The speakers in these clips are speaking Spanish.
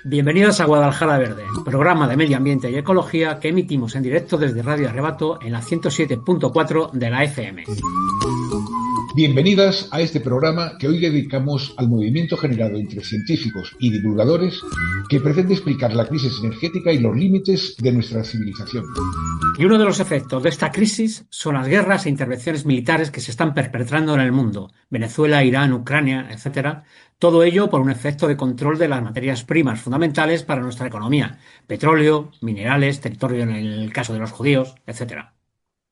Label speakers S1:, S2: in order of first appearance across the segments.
S1: Bienvenidos a Guadalajara Verde, programa de medio ambiente y ecología que emitimos en directo desde Radio Arrebato en la 107.4 de la FM.
S2: Bienvenidas a este programa que hoy dedicamos al movimiento generado entre científicos y divulgadores que pretende explicar la crisis energética y los límites de nuestra civilización.
S1: Y uno de los efectos de esta crisis son las guerras e intervenciones militares que se están perpetrando en el mundo, Venezuela, Irán, Ucrania, etc. Todo ello por un efecto de control de las materias primas fundamentales para nuestra economía, petróleo, minerales, territorio en el caso de los judíos, etc.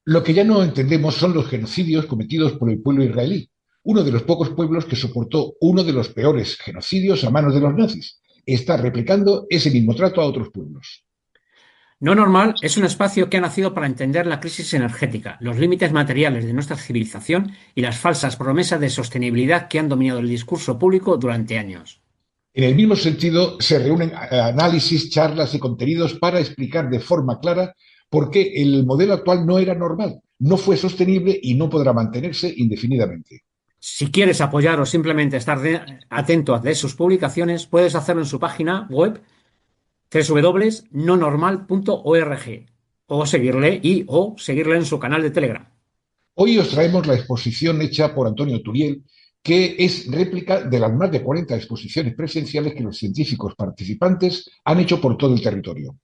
S2: Lo que ya no entendemos son los genocidios cometidos por el pueblo israelí, uno de los pocos pueblos que soportó uno de los peores genocidios a manos de los nazis. Está replicando ese mismo trato a otros pueblos.
S1: No Normal es un espacio que ha nacido para entender la crisis energética, los límites materiales de nuestra civilización y las falsas promesas de sostenibilidad que han dominado el discurso público durante años.
S2: En el mismo sentido, se reúnen análisis, charlas y contenidos para explicar de forma clara por qué el modelo actual no era normal, no fue sostenible y no podrá mantenerse indefinidamente.
S1: Si quieres apoyar o simplemente estar atento a sus publicaciones, puedes hacerlo en su página web www.nonormal.org o seguirle en su canal de Telegram.
S2: Hoy os traemos la exposición hecha por Antonio Turiel, que es réplica de las más de 40 exposiciones presenciales que los científicos participantes han hecho por todo el territorio.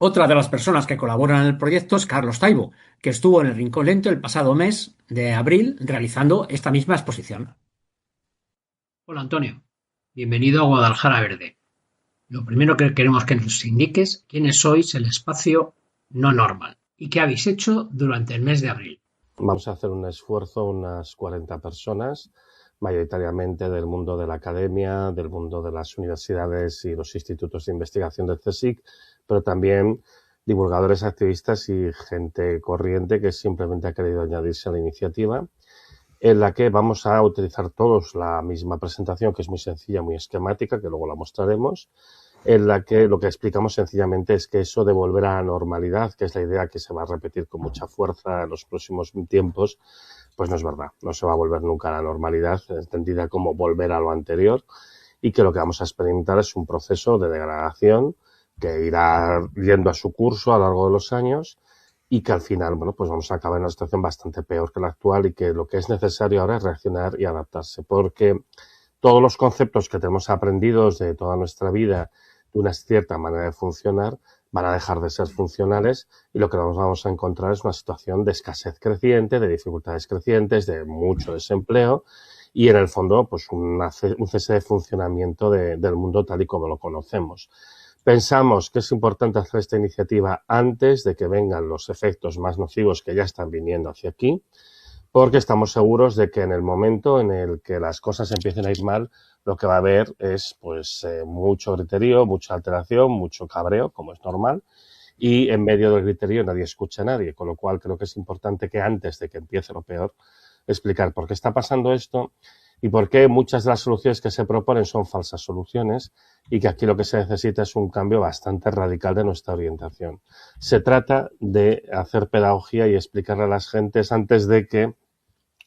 S1: Otra de las personas que colaboran en el proyecto es Carlos Taibo, que estuvo en el Rincón Lento el pasado mes de abril realizando esta misma exposición. Hola Antonio, bienvenido a Guadalajara Verde. Lo primero que queremos que nos indiques quiénes sois el espacio No Normal y qué habéis hecho durante el mes de abril.
S3: Vamos a hacer un esfuerzo, unas 40 personas, mayoritariamente del mundo de la academia, del mundo de las universidades y los institutos de investigación del CSIC, pero también divulgadores, activistas y gente corriente que simplemente ha querido añadirse a la iniciativa, en la que vamos a utilizar todos la misma presentación, que es muy sencilla, muy esquemática, que luego la mostraremos, en la que lo que explicamos sencillamente es que eso de volver a la normalidad, que es la idea que se va a repetir con mucha fuerza en los próximos tiempos, pues no es verdad. No se va a volver nunca a la normalidad, entendida como volver a lo anterior, y que lo que vamos a experimentar es un proceso de degradación que irá yendo a su curso a lo largo de los años y que al final, bueno, pues vamos a acabar en una situación bastante peor que la actual y que lo que es necesario ahora es reaccionar y adaptarse, porque todos los conceptos que tenemos aprendidos de toda nuestra vida de una cierta manera de funcionar van a dejar de ser funcionales y lo que nos vamos a encontrar es una situación de escasez creciente, de dificultades crecientes, de mucho desempleo y en el fondo pues un cese de funcionamiento del mundo tal y como lo conocemos. Pensamos que es importante hacer esta iniciativa antes de que vengan los efectos más nocivos que ya están viniendo hacia aquí, porque estamos seguros de que en el momento en el que las cosas empiecen a ir mal, lo que va a haber es pues mucho griterío, mucha alteración, mucho cabreo, como es normal, y en medio del griterío nadie escucha a nadie, con lo cual creo que es importante que antes de que empiece lo peor, explicar por qué está pasando esto y por qué muchas de las soluciones que se proponen son falsas soluciones y que aquí lo que se necesita es un cambio bastante radical de nuestra orientación. Se trata de hacer pedagogía y explicarle a las gentes antes de que,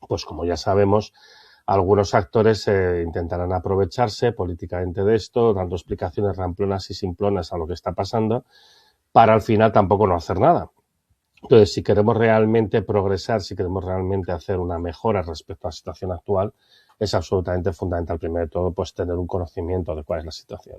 S3: pues como ya sabemos, algunos actores intentarán aprovecharse políticamente de esto, dando explicaciones ramplonas y simplonas a lo que está pasando, para al final tampoco no hacer nada. Entonces, si queremos realmente progresar, si queremos realmente hacer una mejora respecto a la situación actual, es absolutamente fundamental, primero de todo, pues tener un conocimiento de cuál es la situación.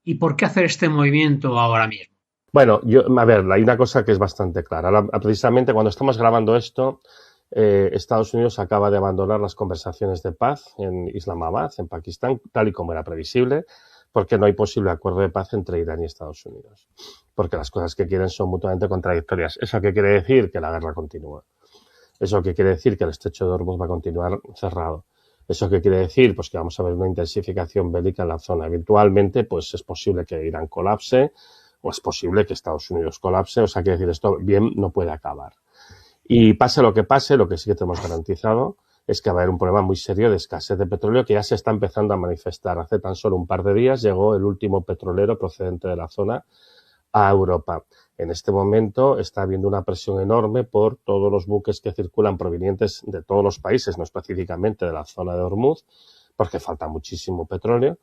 S1: ¿Y por qué hacer este movimiento ahora mismo?
S3: Bueno, a ver, hay una cosa que es bastante clara. Precisamente cuando estamos grabando esto, Estados Unidos acaba de abandonar las conversaciones de paz en Islamabad, en Pakistán, tal y como era previsible, porque no hay posible acuerdo de paz entre Irán y Estados Unidos, porque las cosas que quieren son mutuamente contradictorias. ¿Eso qué quiere decir? Que la guerra continúa. ¿Eso qué quiere decir? Que el estrecho de Hormuz va a continuar cerrado. ¿Eso qué quiere decir? Pues que vamos a ver una intensificación bélica en la zona. Eventualmente, pues es posible que Irán colapse o es posible que Estados Unidos colapse. O sea, quiere decir, esto bien no puede acabar. Y pase, lo que sí que tenemos garantizado es que va a haber un problema muy serio de escasez de petróleo que ya se está empezando a manifestar. Hace tan solo un par de días llegó el último petrolero procedente de la zona a Europa. En este momento está habiendo una presión enorme por todos los buques que circulan provenientes de todos los países, no específicamente de la zona de Hormuz, porque falta muchísimo petróleo.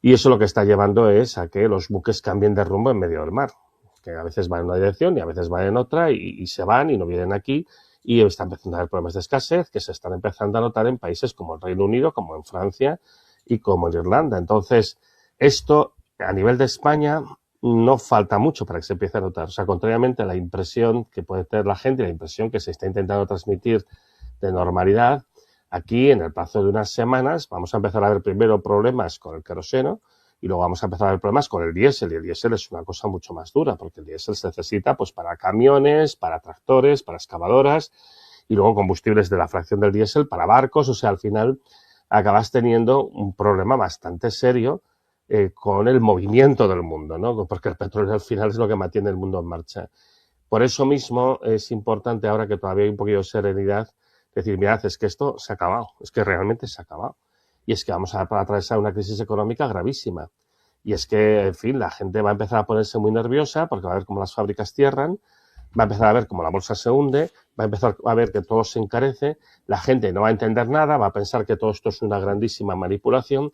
S3: Y eso lo que está llevando es a que los buques cambien de rumbo en medio del mar, que a veces van en una dirección y a veces van en otra y se van y no vienen aquí, y está empezando a haber problemas de escasez que se están empezando a notar en países como el Reino Unido, como en Francia y como en Irlanda. Entonces, esto a nivel de España no falta mucho para que se empiece a notar. O sea, contrariamente a la impresión que puede tener la gente, la impresión que se está intentando transmitir de normalidad, aquí en el plazo de unas semanas vamos a empezar a ver primero problemas con el queroseno y luego vamos a empezar a ver problemas con el diésel. Y el diésel es una cosa mucho más dura porque el diésel se necesita pues para camiones, para tractores, para excavadoras y luego combustibles de la fracción del diésel para barcos. O sea, al final acabas teniendo un problema bastante serio con el movimiento del mundo, ¿no? Porque el petróleo al final es lo que mantiene el mundo en marcha. Por eso mismo es importante, ahora que todavía hay un poquito de serenidad, decir, mirad, es que esto se ha acabado, es que realmente se ha acabado. Y es que vamos a atravesar una crisis económica gravísima. Y es que, en fin, la gente va a empezar a ponerse muy nerviosa porque va a ver cómo las fábricas cierran, va a empezar a ver cómo la bolsa se hunde, va a empezar a ver que todo se encarece, la gente no va a entender nada, va a pensar que todo esto es una grandísima manipulación,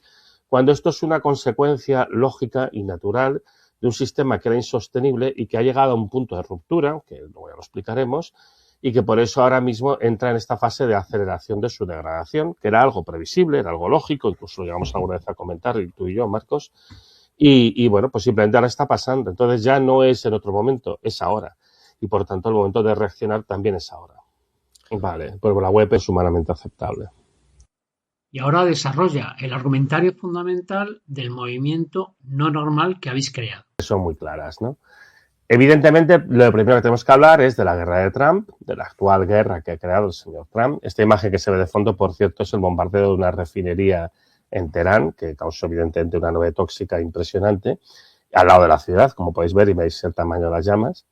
S3: cuando esto es una consecuencia lógica y natural de un sistema que era insostenible y que ha llegado a un punto de ruptura, que luego ya lo explicaremos, y que por eso ahora mismo entra en esta fase de aceleración de su degradación, que era algo previsible, era algo lógico, incluso lo llegamos alguna vez a comentar, tú y yo, Marcos, y bueno, pues simplemente ahora está pasando. Entonces ya no es en otro momento, es ahora. Y por tanto el momento de reaccionar también es ahora. Vale, pues la web es humanamente aceptable.
S1: Y ahora desarrolla el argumentario fundamental del movimiento no normal que habéis creado.
S3: Son muy claras, ¿no? Evidentemente, lo primero que tenemos que hablar es de la guerra de Trump, de la actual guerra que ha creado el señor Trump. Esta imagen que se ve de fondo, por cierto, es el bombardeo de una refinería en Teherán, que causó evidentemente una nube tóxica impresionante, al lado de la ciudad, como podéis ver, y veis el tamaño de las llamas.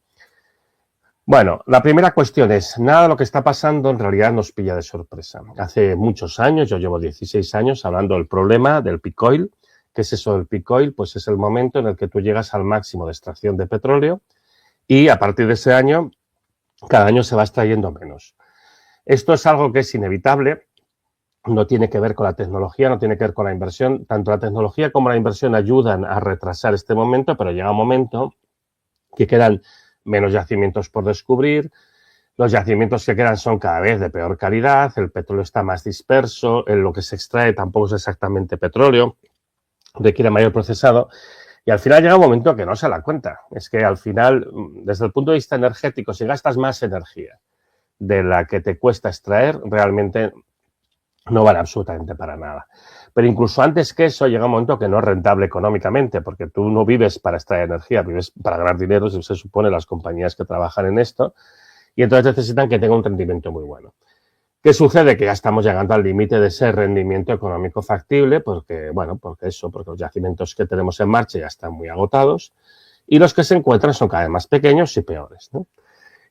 S3: Bueno, la primera cuestión es, nada de lo que está pasando en realidad nos pilla de sorpresa. Hace muchos años, yo llevo 16 años hablando del problema del peak oil. ¿Qué es eso del peak oil? Pues es el momento en el que tú llegas al máximo de extracción de petróleo y a partir de ese año, cada año se va extrayendo menos. Esto es algo que es inevitable, no tiene que ver con la tecnología, no tiene que ver con la inversión. Tanto la tecnología como la inversión ayudan a retrasar este momento, pero llega un momento que quedan menos yacimientos por descubrir, los yacimientos que quedan son cada vez de peor calidad, el petróleo está más disperso, lo que se extrae tampoco es exactamente petróleo, requiere mayor procesado y al final llega un momento que no se da cuenta. Es que al final, desde el punto de vista energético, si gastas más energía de la que te cuesta extraer, realmente no vale absolutamente para nada. Pero incluso antes que eso, llega un momento que no es rentable económicamente, porque tú no vives para extraer energía, vives para ganar dinero, se supone, las compañías que trabajan en esto, y entonces necesitan que tenga un rendimiento muy bueno. ¿Qué sucede? Que ya estamos llegando al límite de ese rendimiento económico factible, porque los yacimientos que tenemos en marcha ya están muy agotados, y los que se encuentran son cada vez más pequeños y peores, ¿no?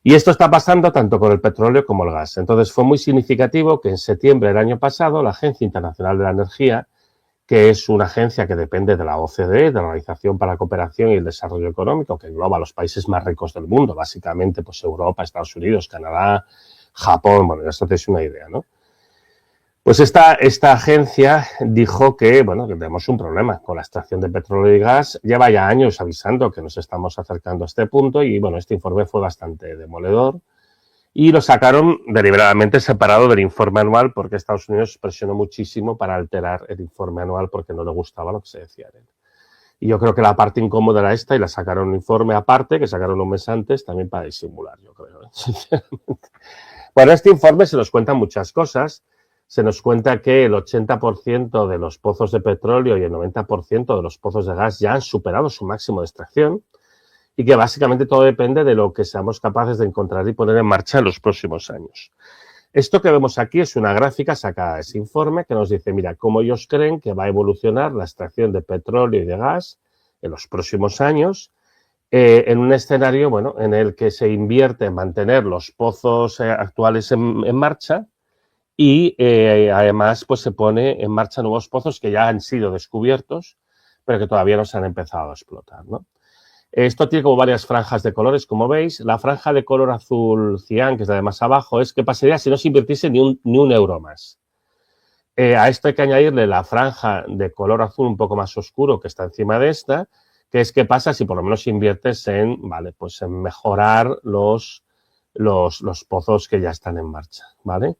S3: Y esto está pasando tanto con el petróleo como el gas. Entonces fue muy significativo que en septiembre del año pasado la Agencia Internacional de la Energía, que es una agencia que depende de la OCDE, de la Organización para la Cooperación y el Desarrollo Económico, que engloba a los países más ricos del mundo, básicamente pues Europa, Estados Unidos, Canadá, Japón, bueno, ya os hacéis una idea, ¿no? Pues esta agencia dijo que, bueno, que tenemos un problema con la extracción de petróleo y gas. Lleva ya años avisando que nos estamos acercando a este punto y, bueno, este informe fue bastante demoledor y lo sacaron deliberadamente separado del informe anual porque Estados Unidos presionó muchísimo para alterar el informe anual porque no le gustaba lo que se decía en él. Y yo creo que la parte incómoda era esta y la sacaron un informe aparte, que sacaron un mes antes, también para disimular, yo creo, sinceramente. Bueno, este informe se nos cuentan muchas cosas. Se nos cuenta que el 80% de los pozos de petróleo y el 90% de los pozos de gas ya han superado su máximo de extracción y que básicamente todo depende de lo que seamos capaces de encontrar y poner en marcha en los próximos años. Esto que vemos aquí es una gráfica sacada de ese informe que nos dice, mira, cómo ellos creen que va a evolucionar la extracción de petróleo y de gas en los próximos años en un escenario, bueno, en el que se invierte en mantener los pozos actuales en marcha y además pues se pone en marcha nuevos pozos que ya han sido descubiertos, pero que todavía no se han empezado a explotar, ¿no? Esto tiene como varias franjas de colores, como veis. La franja de color azul cian, que es la de más abajo, es qué pasaría si no se invirtiese ni un euro más. a esto hay que añadirle la franja de color azul un poco más oscuro que está encima de esta, que es qué pasa si por lo menos inviertes en, vale, pues en mejorar los pozos que ya están en marcha, ¿vale?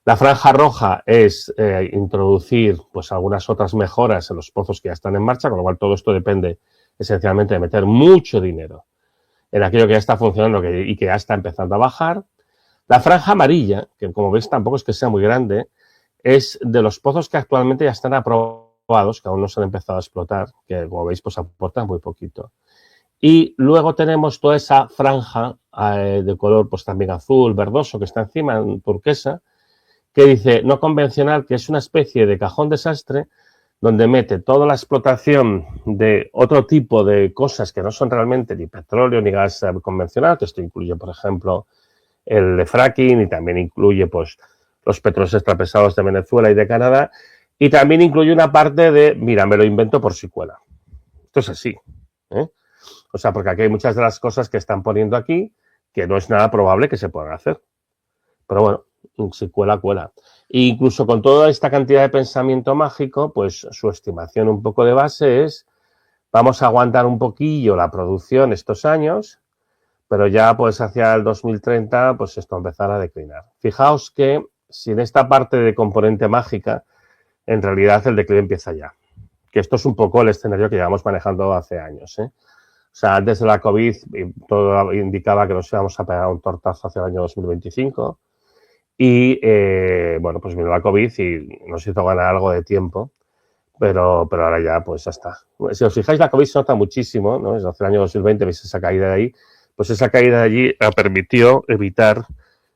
S3: La franja roja es introducir pues algunas otras mejoras en los pozos que ya están en marcha, con lo cual todo esto depende esencialmente de meter mucho dinero en aquello que ya está funcionando y que ya está empezando a bajar. La franja amarilla, que como veis tampoco es que sea muy grande, es de los pozos que actualmente ya están aprobados, que aún no se han empezado a explotar, que como veis pues aportan muy poquito. Y luego tenemos toda esa franja de color pues también azul, verdoso, que está encima, turquesa, que dice no convencional, que es una especie de cajón desastre donde mete toda la explotación de otro tipo de cosas que no son realmente ni petróleo ni gas convencional, que esto incluye, por ejemplo, el de fracking y también incluye pues los petróleos extrapesados de Venezuela y de Canadá, y también incluye una parte de, mira, me lo invento por si cuela. Esto es así, ¿eh? O sea, porque aquí hay muchas de las cosas que están poniendo aquí que no es nada probable que se puedan hacer. Pero bueno, si cuela, cuela. E incluso con toda esta cantidad de pensamiento mágico, pues su estimación un poco de base es, vamos a aguantar un poquillo la producción estos años, pero ya pues hacia el 2030 pues esto empezará a declinar. Fijaos que si en esta parte de componente mágica, en realidad el declive empieza ya. Que esto es un poco el escenario que llevamos manejando hace años, ¿eh? O sea, antes de la COVID todo indicaba que nos íbamos a pegar un tortazo hacia el año 2025 y, bueno, pues vino la COVID y nos hizo ganar algo de tiempo, pero ahora ya pues ya está. Si os fijáis, la COVID se nota muchísimo, ¿no? Desde el año 2020 veis esa caída de ahí, pues esa caída de allí permitió evitar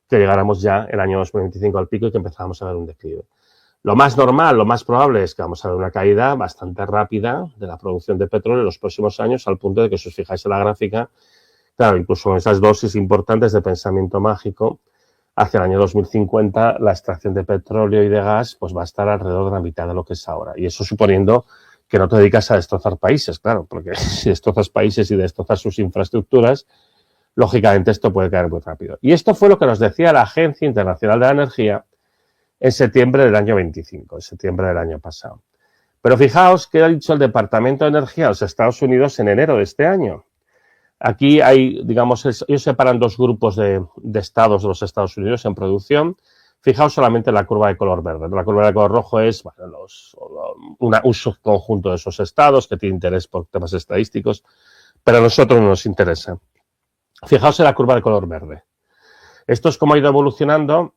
S3: que llegáramos ya el año 2025 al pico y que empezáramos a ver un declive. Lo más normal, lo más probable es que vamos a ver una caída bastante rápida de la producción de petróleo en los próximos años, al punto de que si os fijáis en la gráfica, claro, incluso con esas dosis importantes de pensamiento mágico, hacia el año 2050 la extracción de petróleo y de gas pues va a estar alrededor de la mitad de lo que es ahora. Y eso suponiendo que no te dedicas a destrozar países, claro, porque si destrozas países y destrozas sus infraestructuras, lógicamente esto puede caer muy rápido. Y esto fue lo que nos decía la Agencia Internacional de la Energía en septiembre del año 25, en septiembre del año pasado. Pero fijaos qué ha dicho el Departamento de Energía de los Estados Unidos en enero de este año. Aquí hay, digamos, ellos separan dos grupos de estados de los Estados Unidos en producción. Fijaos solamente en la curva de color verde. La curva de color rojo es bueno, un subconjunto de esos estados que tiene interés por temas estadísticos, pero a nosotros no nos interesa. Fijaos en la curva de color verde. Esto es cómo ha ido evolucionando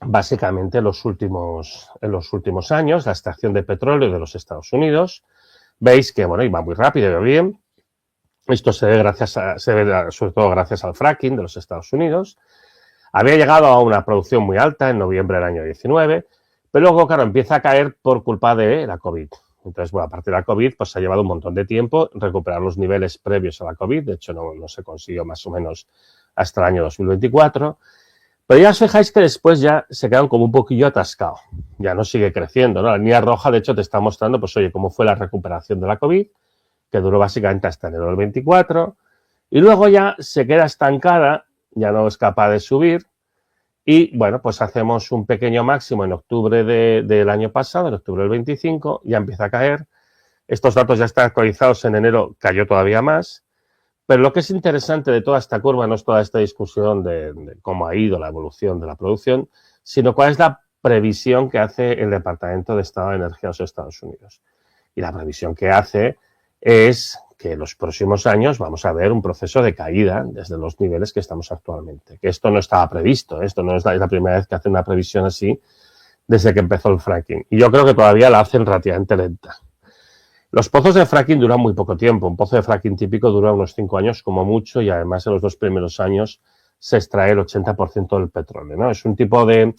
S3: básicamente en los últimos años la extracción de petróleo de los Estados Unidos. Veis que, bueno, iba muy rápido, iba bien. Esto se debe sobre todo gracias al fracking de los Estados Unidos. Había llegado a una producción muy alta en noviembre del año 19, pero luego, claro, empieza a caer por culpa de la COVID. Entonces, bueno, a partir de la COVID, pues se ha llevado un montón de tiempo recuperar los niveles previos a la COVID. De hecho, no se consiguió más o menos hasta el año 2024. Pero ya os fijáis que después ya se quedan como un poquillo atascados. Ya no sigue creciendo, ¿no? La línea roja, de hecho, te está mostrando, pues, oye, cómo fue la recuperación de la COVID, que duró básicamente hasta enero del 24, y luego ya se queda estancada, ya no es capaz de subir, y bueno, pues hacemos un pequeño máximo en octubre del año pasado, en octubre del 25, ya empieza a caer. Estos datos ya están actualizados en enero, cayó todavía más, pero lo que es interesante de toda esta curva no es toda esta discusión de cómo ha ido la evolución de la producción, sino cuál es la previsión que hace el Departamento de Estado de Energía de los Estados Unidos. Y la previsión que hace es que en los próximos años vamos a ver un proceso de caída desde los niveles que estamos actualmente. Que esto no estaba previsto, esto no es la primera vez que hacen una previsión así desde que empezó el fracking. Y yo creo que todavía la hacen relativamente lenta. Los pozos de fracking duran muy poco tiempo. Un pozo de fracking típico dura unos 5 años como mucho y además en los 2 primeros años se extrae el 80% del petróleo, ¿no? Es un tipo de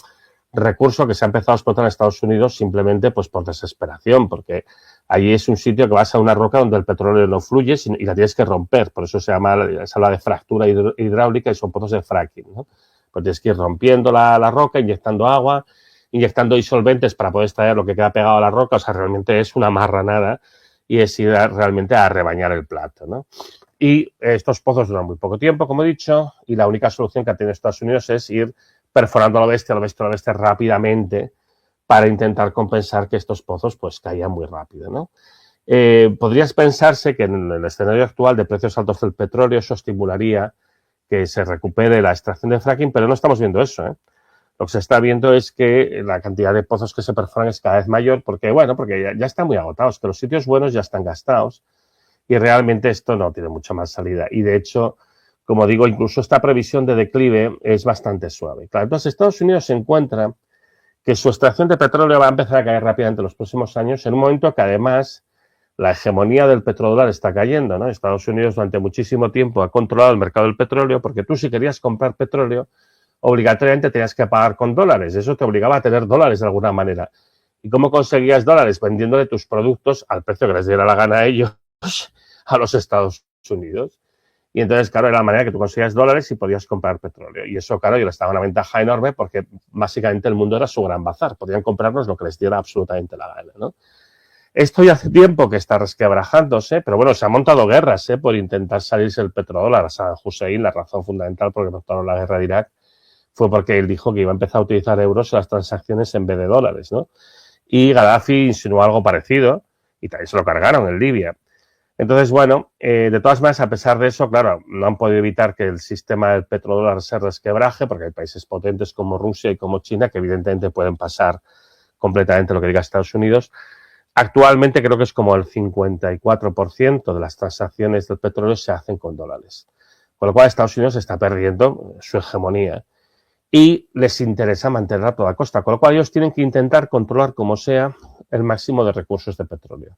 S3: recurso que se ha empezado a explotar en Estados Unidos simplemente pues por desesperación, porque allí es un sitio que vas a una roca donde el petróleo no fluye y la tienes que romper. Por eso se habla de fractura hidráulica y son pozos de fracking, ¿no? Pues tienes que ir rompiendo la roca, inyectando agua, inyectando disolventes para poder extraer lo que queda pegado a la roca. O sea, realmente es una marranada y es ir realmente a rebañar el plato, ¿no? Y estos pozos duran muy poco tiempo, como he dicho, y la única solución que ha tenido Estados Unidos es ir perforando a lo bestia rápidamente para intentar compensar que estos pozos pues caían muy rápido, ¿no? Podrías pensarse que en el escenario actual de precios altos del petróleo eso estimularía que se recupere la extracción de fracking, pero no estamos viendo eso, ¿eh? Lo que se está viendo es que la cantidad de pozos que se perforan es cada vez mayor porque, bueno, porque ya están muy agotados, que los sitios buenos ya están gastados y realmente esto no tiene mucha más salida. Y de hecho, como digo, incluso esta previsión de declive es bastante suave. Claro, entonces Estados Unidos se encuentra que su extracción de petróleo va a empezar a caer rápidamente en los próximos años, en un momento que además la hegemonía del petrodólar está cayendo, ¿no? Estados Unidos durante muchísimo tiempo ha controlado el mercado del petróleo porque tú si querías comprar petróleo obligatoriamente tenías que pagar con dólares. Eso te obligaba a tener dólares de alguna manera. ¿Y cómo conseguías dólares? Vendiéndole tus productos al precio que les diera la gana a ellos, a los Estados Unidos. Y entonces, claro, era la manera que tú conseguías dólares y podías comprar petróleo. Y eso, claro, yo les daba una ventaja enorme porque básicamente el mundo era su gran bazar. Podían comprarnos lo que les diera absolutamente la gana, ¿no? Esto ya hace tiempo que está resquebrajándose, pero bueno, se han montado guerras por intentar salirse el petrodólar. A Saddam Hussein, la razón fundamental por la que montaron la guerra de Irak fue porque él dijo que iba a empezar a utilizar euros en las transacciones en vez de dólares, ¿no? Y Gaddafi insinuó algo parecido y también se lo cargaron en Libia. Entonces, bueno, de todas maneras, a pesar de eso, claro, no han podido evitar que el sistema del petrodólar se resquebraje porque hay países potentes como Rusia y como China que evidentemente pueden pasar completamente lo que diga Estados Unidos. Actualmente creo que es como el 54% de las transacciones del petróleo se hacen con dólares. Con lo cual Estados Unidos está perdiendo su hegemonía y les interesa mantenerla a toda costa. Con lo cual ellos tienen que intentar controlar como sea el máximo de recursos de petróleo.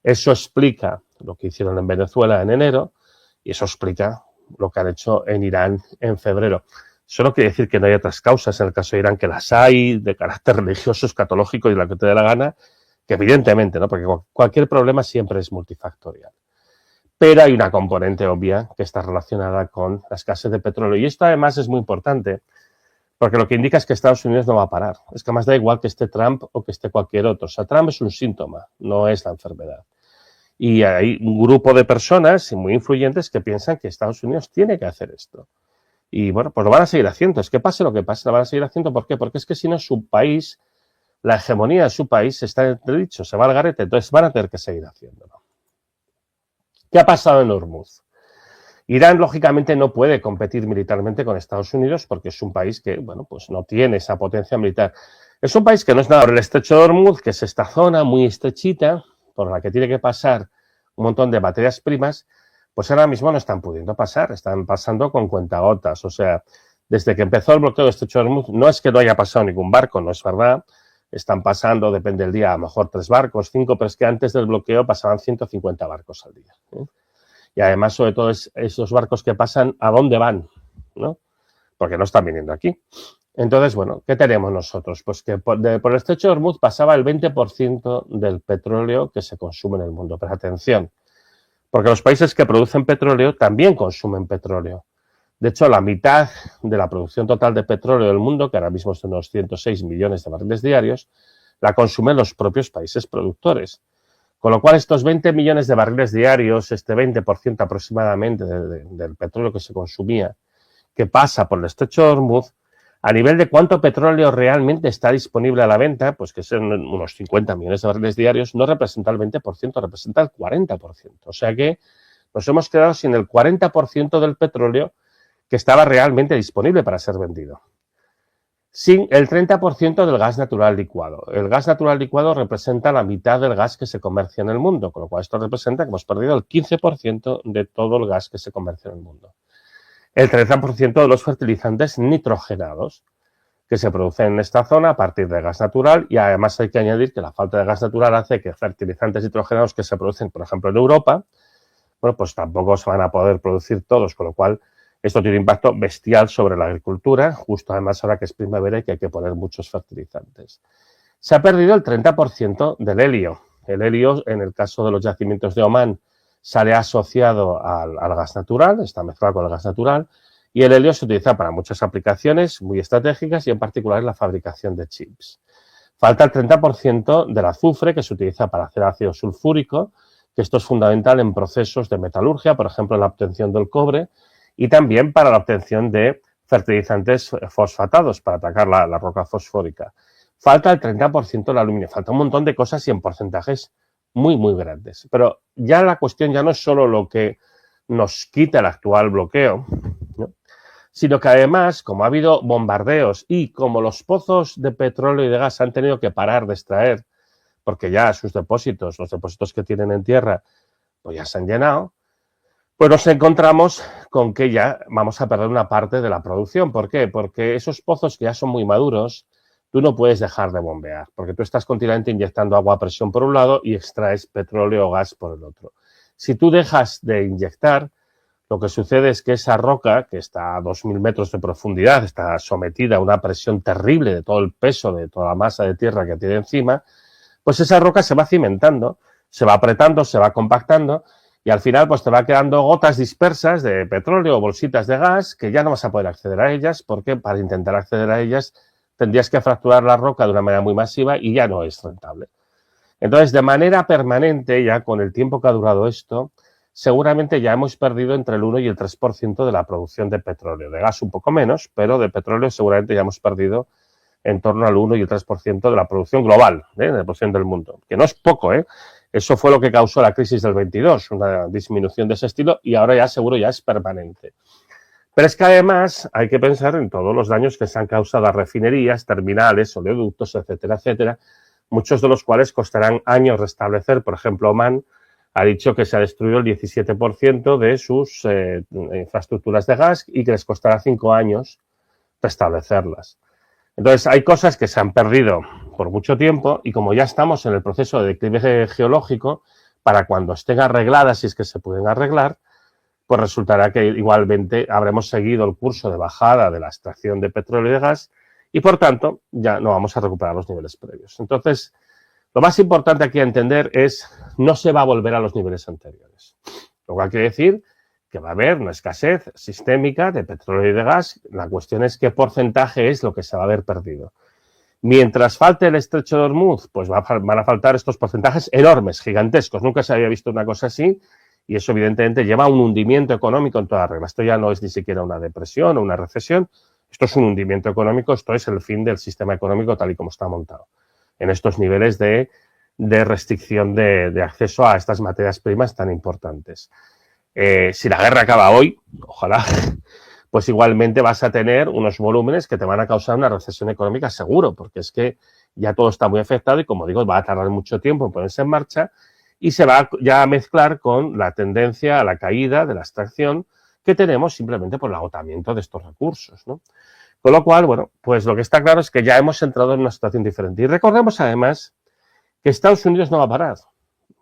S3: Eso explica lo que hicieron en Venezuela en enero y eso explica lo que han hecho en Irán en febrero. Eso no quiere decir que no haya otras causas en el caso de Irán, que las hay de carácter religioso, escatológico y la que te dé la gana, que evidentemente, ¿no? Porque cualquier problema siempre es multifactorial. Pero hay una componente obvia que está relacionada con la escasez de petróleo. Y esto además es muy importante porque lo que indica es que Estados Unidos no va a parar. Es que más da igual que esté Trump o que esté cualquier otro. O sea, Trump es un síntoma, no es la enfermedad. Y hay un grupo de personas muy influyentes que piensan que Estados Unidos tiene que hacer esto. Y bueno, pues lo van a seguir haciendo. Es que pase lo que pase, lo van a seguir haciendo. ¿Por qué? Porque es que si no su país, la hegemonía de su país está en entredicho, se va al garete. Entonces van a tener que seguir haciéndolo. ¿Qué ha pasado en Hormuz? Irán, lógicamente, no puede competir militarmente con Estados Unidos porque es un país que, bueno, pues no tiene esa potencia militar. Es un país que no es nada por el estrecho de Hormuz, que es esta zona muy estrechita por la que tiene que pasar un montón de materias primas, pues ahora mismo no están pudiendo pasar, están pasando con cuentagotas. O sea, desde que empezó el bloqueo del estrecho de Hormuz, no es que no haya pasado ningún barco, no es verdad. Están pasando, depende del día, a lo mejor 3 barcos, 5, pero es que antes del bloqueo pasaban 150 barcos al día, ¿eh? Y además, sobre todo, esos barcos que pasan, ¿a dónde van? ¿No? Porque no están viniendo aquí. Entonces, bueno, ¿qué tenemos nosotros? Pues que por el estrecho de Hormuz pasaba el 20% del petróleo que se consume en el mundo. Pero atención, porque los países que producen petróleo también consumen petróleo. De hecho, la mitad de la producción total de petróleo del mundo, que ahora mismo es de unos 106 millones de barriles diarios, la consumen los propios países productores. Con lo cual, estos 20 millones de barriles diarios, este 20% aproximadamente del petróleo que se consumía, que pasa por el estrecho de Hormuz, a nivel de cuánto petróleo realmente está disponible a la venta, pues que son unos 50 millones de barriles diarios, no representa el 20%, representa el 40%. O sea que nos hemos quedado sin el 40% del petróleo que estaba realmente disponible para ser vendido. Sin el 30% del gas natural licuado. El gas natural licuado representa la mitad del gas que se comercia en el mundo, con lo cual esto representa que hemos perdido el 15% de todo el gas que se comercia en el mundo. El 30% de los fertilizantes nitrogenados que se producen en esta zona a partir de gas natural, y además hay que añadir que la falta de gas natural hace que fertilizantes nitrogenados que se producen, por ejemplo, en Europa, bueno, pues tampoco se van a poder producir todos, con lo cual esto tiene un impacto bestial sobre la agricultura, justo además ahora que es primavera y que hay que poner muchos fertilizantes. Se ha perdido el 30% del helio. El helio, en el caso de los yacimientos de Omán, sale asociado al gas natural, está mezclado con el gas natural, y el helio se utiliza para muchas aplicaciones muy estratégicas y en particular en la fabricación de chips. Falta el 30% del azufre que se utiliza para hacer ácido sulfúrico, que esto es fundamental en procesos de metalurgia, por ejemplo, en la obtención del cobre, y también para la obtención de fertilizantes fosfatados para atacar la roca fosfórica. falta el 30% del aluminio, falta un montón de cosas y en porcentajes muy, muy grandes. Pero ya la cuestión ya no es solo lo que nos quita el actual bloqueo, ¿no?, sino que además, como ha habido bombardeos y como los pozos de petróleo y de gas han tenido que parar de extraer, porque ya sus depósitos, los depósitos que tienen en tierra, pues ya se han llenado, pues nos encontramos con que ya vamos a perder una parte de la producción. ¿Por qué? Porque esos pozos que ya son muy maduros, tú no puedes dejar de bombear, porque tú estás continuamente inyectando agua a presión por un lado y extraes petróleo o gas por el otro. Si tú dejas de inyectar, lo que sucede es que esa roca, que está a 2.000 metros de profundidad, está sometida a una presión terrible de todo el peso, de toda la masa de tierra que tiene encima, pues esa roca se va cimentando, se va apretando, se va compactando y al final pues te va quedando gotas dispersas de petróleo o bolsitas de gas que ya no vas a poder acceder a ellas, porque para intentar acceder a ellas tendrías que fracturar la roca de una manera muy masiva y ya no es rentable. Entonces, de manera permanente, ya con el tiempo que ha durado esto, seguramente ya hemos perdido entre el 1 y el 3% de la producción de petróleo. De gas un poco menos, pero de petróleo seguramente ya hemos perdido en torno al 1 y el 3% de la producción global, de la producción del mundo, que no es poco, ¿eh? Eso fue lo que causó la crisis del 22, una disminución de ese estilo, y ahora ya seguro ya es permanente. Pero es que además hay que pensar en todos los daños que se han causado a refinerías, terminales, oleoductos, etcétera, etcétera, muchos de los cuales costarán años restablecer. Por ejemplo, Oman ha dicho que se ha destruido el 17% de sus infraestructuras de gas y que les costará 5 años restablecerlas. Entonces, hay cosas que se han perdido por mucho tiempo y como ya estamos en el proceso de declive geológico, para cuando estén arregladas, si es que se pueden arreglar, pues resultará que igualmente habremos seguido el curso de bajada de la extracción de petróleo y de gas y, por tanto, ya no vamos a recuperar los niveles previos. Entonces, lo más importante aquí a entender es no se va a volver a los niveles anteriores. Lo cual quiere decir que va a haber una escasez sistémica de petróleo y de gas. La cuestión es qué porcentaje es lo que se va a haber perdido. Mientras falte el estrecho de Hormuz, pues van a faltar estos porcentajes enormes, gigantescos. Nunca se había visto una cosa así y eso evidentemente lleva a un hundimiento económico en toda regla. Esto ya no es ni siquiera una depresión o una recesión. Esto es un hundimiento económico, esto es el fin del sistema económico tal y como está montado, en estos niveles de restricción de acceso a estas materias primas tan importantes. Si la guerra acaba hoy, ojalá, pues igualmente vas a tener unos volúmenes que te van a causar una recesión económica seguro, porque es que ya todo está muy afectado y, como digo, va a tardar mucho tiempo en ponerse en marcha y se va ya a mezclar con la tendencia a la caída de la extracción que tenemos simplemente por el agotamiento de estos recursos, ¿no? Con lo cual, bueno, pues lo que está claro es que ya hemos entrado en una situación diferente. Y recordemos además que Estados Unidos no va a parar,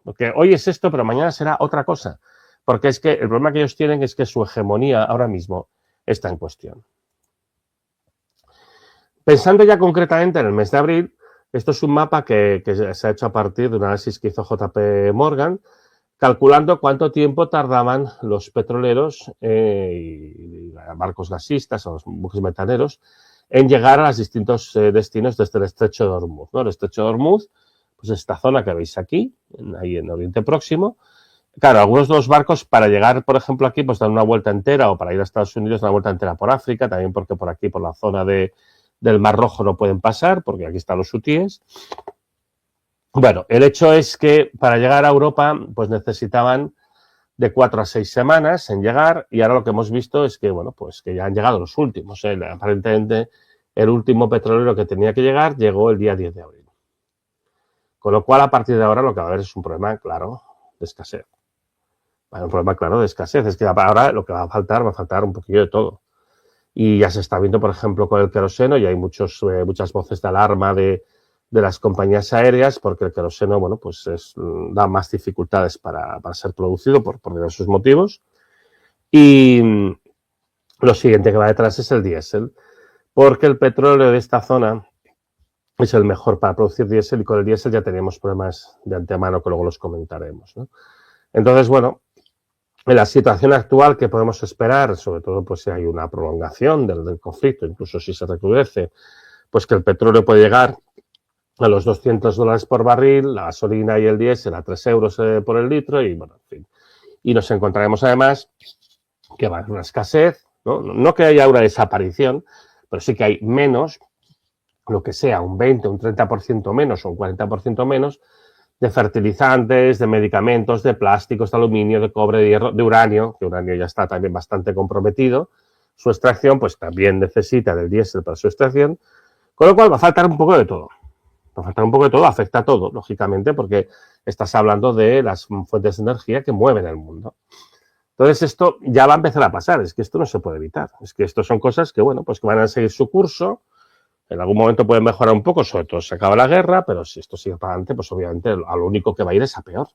S3: porque hoy es esto, pero mañana será otra cosa. Porque es que el problema que ellos tienen es que su hegemonía ahora mismo está en cuestión. Pensando ya concretamente en el mes de abril, esto es un mapa que se ha hecho a partir de un análisis que hizo JP Morgan, calculando cuánto tiempo tardaban los petroleros y barcos gasistas o los buques metaneros en llegar a los distintos destinos desde el estrecho de Hormuz, ¿no? El estrecho de Hormuz, pues esta zona que veis aquí, ahí en Oriente Próximo. Claro, algunos de los barcos para llegar, por ejemplo, aquí, pues dan una vuelta entera, o para ir a Estados Unidos dan una vuelta entera por África, también porque por aquí, por la zona del Mar Rojo no pueden pasar, porque aquí están los hutíes. Bueno, el hecho es que para llegar a Europa, pues necesitaban de 4 a 6 semanas en llegar, y ahora lo que hemos visto es que, bueno, pues que ya han llegado los últimos. Aparentemente, el último petrolero que tenía que llegar llegó el día 10 de abril. Con lo cual, a partir de ahora, lo que va a haber es un problema claro de escasez. Un problema claro de escasez. Es que ahora lo que va a faltar un poquillo de todo. Y ya se está viendo, por ejemplo, con el queroseno, y hay muchas voces de alarma de las compañías aéreas, porque el queroseno, bueno, pues da más dificultades para ser producido por diversos motivos. Y lo siguiente que va detrás es el diésel, porque el petróleo de esta zona es el mejor para producir diésel, y con el diésel ya teníamos problemas de antemano que luego los comentaremos, ¿no? Entonces, bueno, en la situación actual que podemos esperar, sobre todo pues si hay una prolongación del conflicto, incluso si se recrudece, pues que el petróleo puede llegar a los $200 por barril, la gasolina y el diésel a 3 euros por el litro, y bueno, en fin. Y nos encontraremos además que va a haber una escasez, ¿no? No que haya una desaparición, pero sí que hay menos lo que sea, un 20, un 30% menos o un 40% menos de fertilizantes, de medicamentos, de plásticos, de aluminio, de cobre, de hierro, de uranio, que uranio ya está también bastante comprometido. Su extracción, pues también necesita del diésel para su extracción, con lo cual va a faltar un poco de todo. Va a faltar un poco de todo, afecta a todo, lógicamente, porque estás hablando de las fuentes de energía que mueven el mundo. Entonces, esto ya va a empezar a pasar, es que esto no se puede evitar. Es que esto son cosas que, bueno, pues que van a seguir su curso. En algún momento pueden mejorar un poco, sobre todo se acaba la guerra, pero si esto sigue para adelante, pues obviamente a lo único que va a ir es a peor.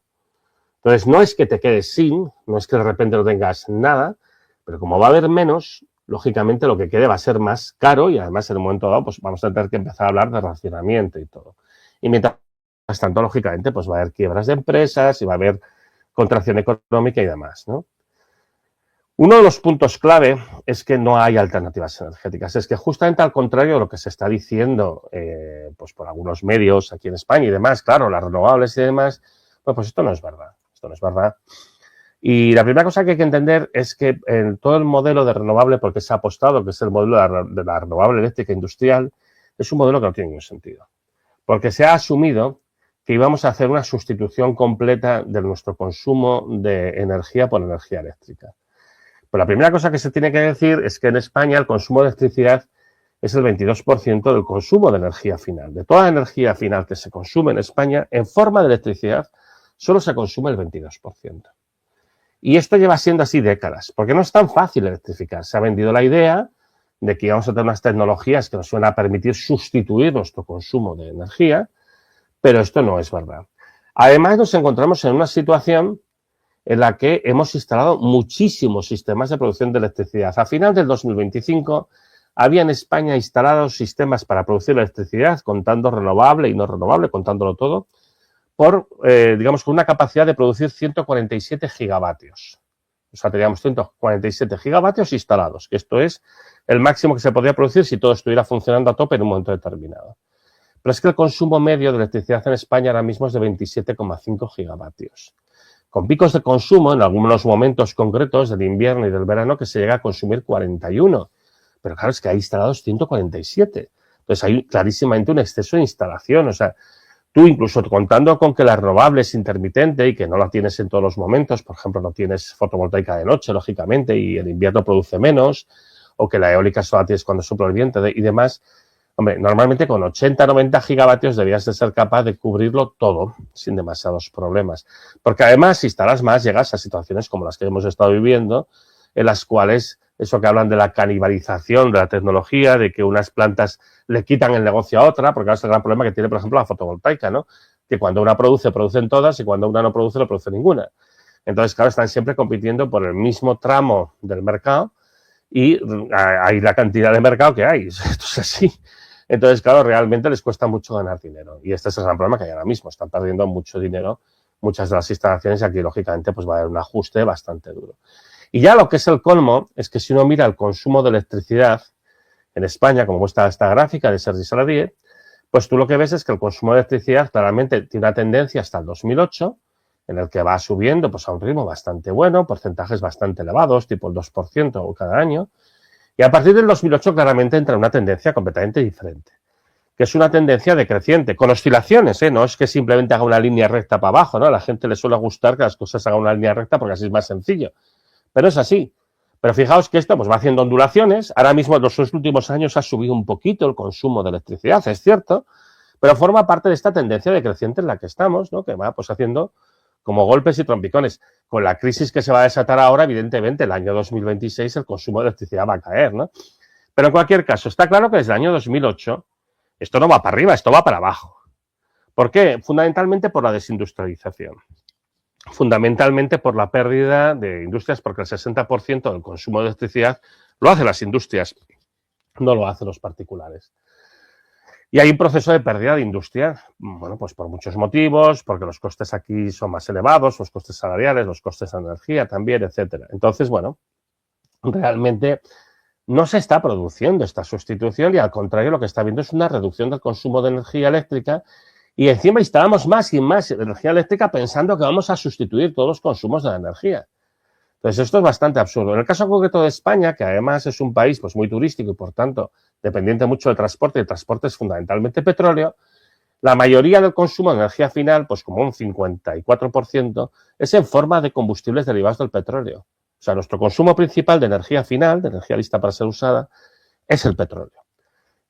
S3: Entonces, no es que te quedes sin, no es que de repente no tengas nada, pero como va a haber menos, lógicamente lo que quede va a ser más caro y además en un momento dado pues vamos a tener que empezar a hablar de racionamiento y todo. Y mientras tanto, lógicamente, pues va a haber quiebras de empresas y va a haber contracción económica y demás, ¿no? Uno de los puntos clave es que no hay alternativas energéticas. Es que justamente al contrario de lo que se está diciendo pues por algunos medios aquí en España y demás, claro, las renovables y demás, pues esto no es verdad. Esto no es verdad. Y la primera cosa que hay que entender es que en todo el modelo de renovable, porque se ha apostado, que es el modelo de la renovable eléctrica industrial, es un modelo que no tiene ningún sentido. Porque se ha asumido que íbamos a hacer una sustitución completa de nuestro consumo de energía por energía eléctrica. Pues la primera cosa que se tiene que decir es que en España el consumo de electricidad es el 22% del consumo de energía final. De toda la energía final que se consume en España, en forma de electricidad, solo se consume el 22%. Y esto lleva siendo así décadas, porque no es tan fácil electrificar. Se ha vendido la idea de que íbamos a tener unas tecnologías que nos van a permitir sustituir nuestro consumo de energía, pero esto no es verdad. Además, nos encontramos en una situación en la que hemos instalado muchísimos sistemas de producción de electricidad. A final del 2025 había en España instalados sistemas para producir electricidad, contando renovable y no renovable, contándolo todo, por, digamos, con una capacidad de producir 147 gigavatios. O sea, teníamos 147 gigavatios instalados, que esto es el máximo que se podría producir si todo estuviera funcionando a tope en un momento determinado. Pero es que el consumo medio de electricidad en España ahora mismo es de 27,5 gigavatios. Con picos de consumo en algunos momentos concretos del invierno y del verano que se llega a consumir 41. Pero claro, es que hay instalados 147. Entonces hay clarísimamente un exceso de instalación. O sea, tú incluso contando con que la renovable es intermitente y que no la tienes en todos los momentos, por ejemplo, no tienes fotovoltaica de noche, lógicamente, y el invierno produce menos, o que la eólica solo la tienes cuando sopla el viento y demás. Hombre, normalmente con 80-90 gigavatios deberías de ser capaz de cubrirlo todo sin demasiados problemas. Porque además, si instalas más, llegas a situaciones como las que hemos estado viviendo, en las cuales eso que hablan de la canibalización de la tecnología, de que unas plantas le quitan el negocio a otra, porque es el gran problema que tiene, por ejemplo, la fotovoltaica, ¿no? Que cuando una produce, producen todas, y cuando una no produce, no produce ninguna. Entonces, claro, están siempre compitiendo por el mismo tramo del mercado y hay la cantidad de mercado que hay. Esto es así. Entonces, claro, realmente les cuesta mucho ganar dinero. Y este es el gran problema que hay ahora mismo. Están perdiendo mucho dinero muchas de las instalaciones y aquí, lógicamente, pues va a haber un ajuste bastante duro. Y ya lo que es el colmo es que si uno mira el consumo de electricidad en España, como muestra esta gráfica de Sergi Saladié, pues tú lo que ves es que el consumo de electricidad claramente tiene una tendencia hasta el 2008, en el que va subiendo pues a un ritmo bastante bueno, porcentajes bastante elevados, tipo el 2% cada año. Y a partir del 2008 claramente entra una tendencia completamente diferente, que es una tendencia decreciente, con oscilaciones, no es que simplemente haga una línea recta para abajo, ¿no? A la gente le suele gustar que las cosas hagan una línea recta porque así es más sencillo, pero es así. Pero fijaos que esto pues va haciendo ondulaciones, ahora mismo en los últimos años ha subido un poquito el consumo de electricidad, es cierto, pero forma parte de esta tendencia decreciente en la que estamos, ¿no? Que va pues haciendo como golpes y trompicones. Con la crisis que se va a desatar ahora, evidentemente, el año 2026 el consumo de electricidad va a caer, ¿no? Pero en cualquier caso, está claro que desde el año 2008 esto no va para arriba, esto va para abajo. ¿Por qué? Fundamentalmente por la desindustrialización. Fundamentalmente por la pérdida de industrias, porque el 60% del consumo de electricidad lo hacen las industrias, no lo hacen los particulares. Y hay un proceso de pérdida de industria, bueno, pues por muchos motivos, porque los costes aquí son más elevados, los costes salariales, los costes de energía también, etcétera. Entonces, bueno, realmente no se está produciendo esta sustitución y al contrario lo que está habiendo es una reducción del consumo de energía eléctrica y encima instalamos más y más energía eléctrica pensando que vamos a sustituir todos los consumos de la energía. Entonces, esto es bastante absurdo. En el caso concreto de España, que además es un país pues, muy turístico y, por tanto, dependiente mucho del transporte, y el transporte es fundamentalmente petróleo, la mayoría del consumo de energía final, pues como un 54%, es en forma de combustibles derivados del petróleo. O sea, nuestro consumo principal de energía final, de energía lista para ser usada, es el petróleo.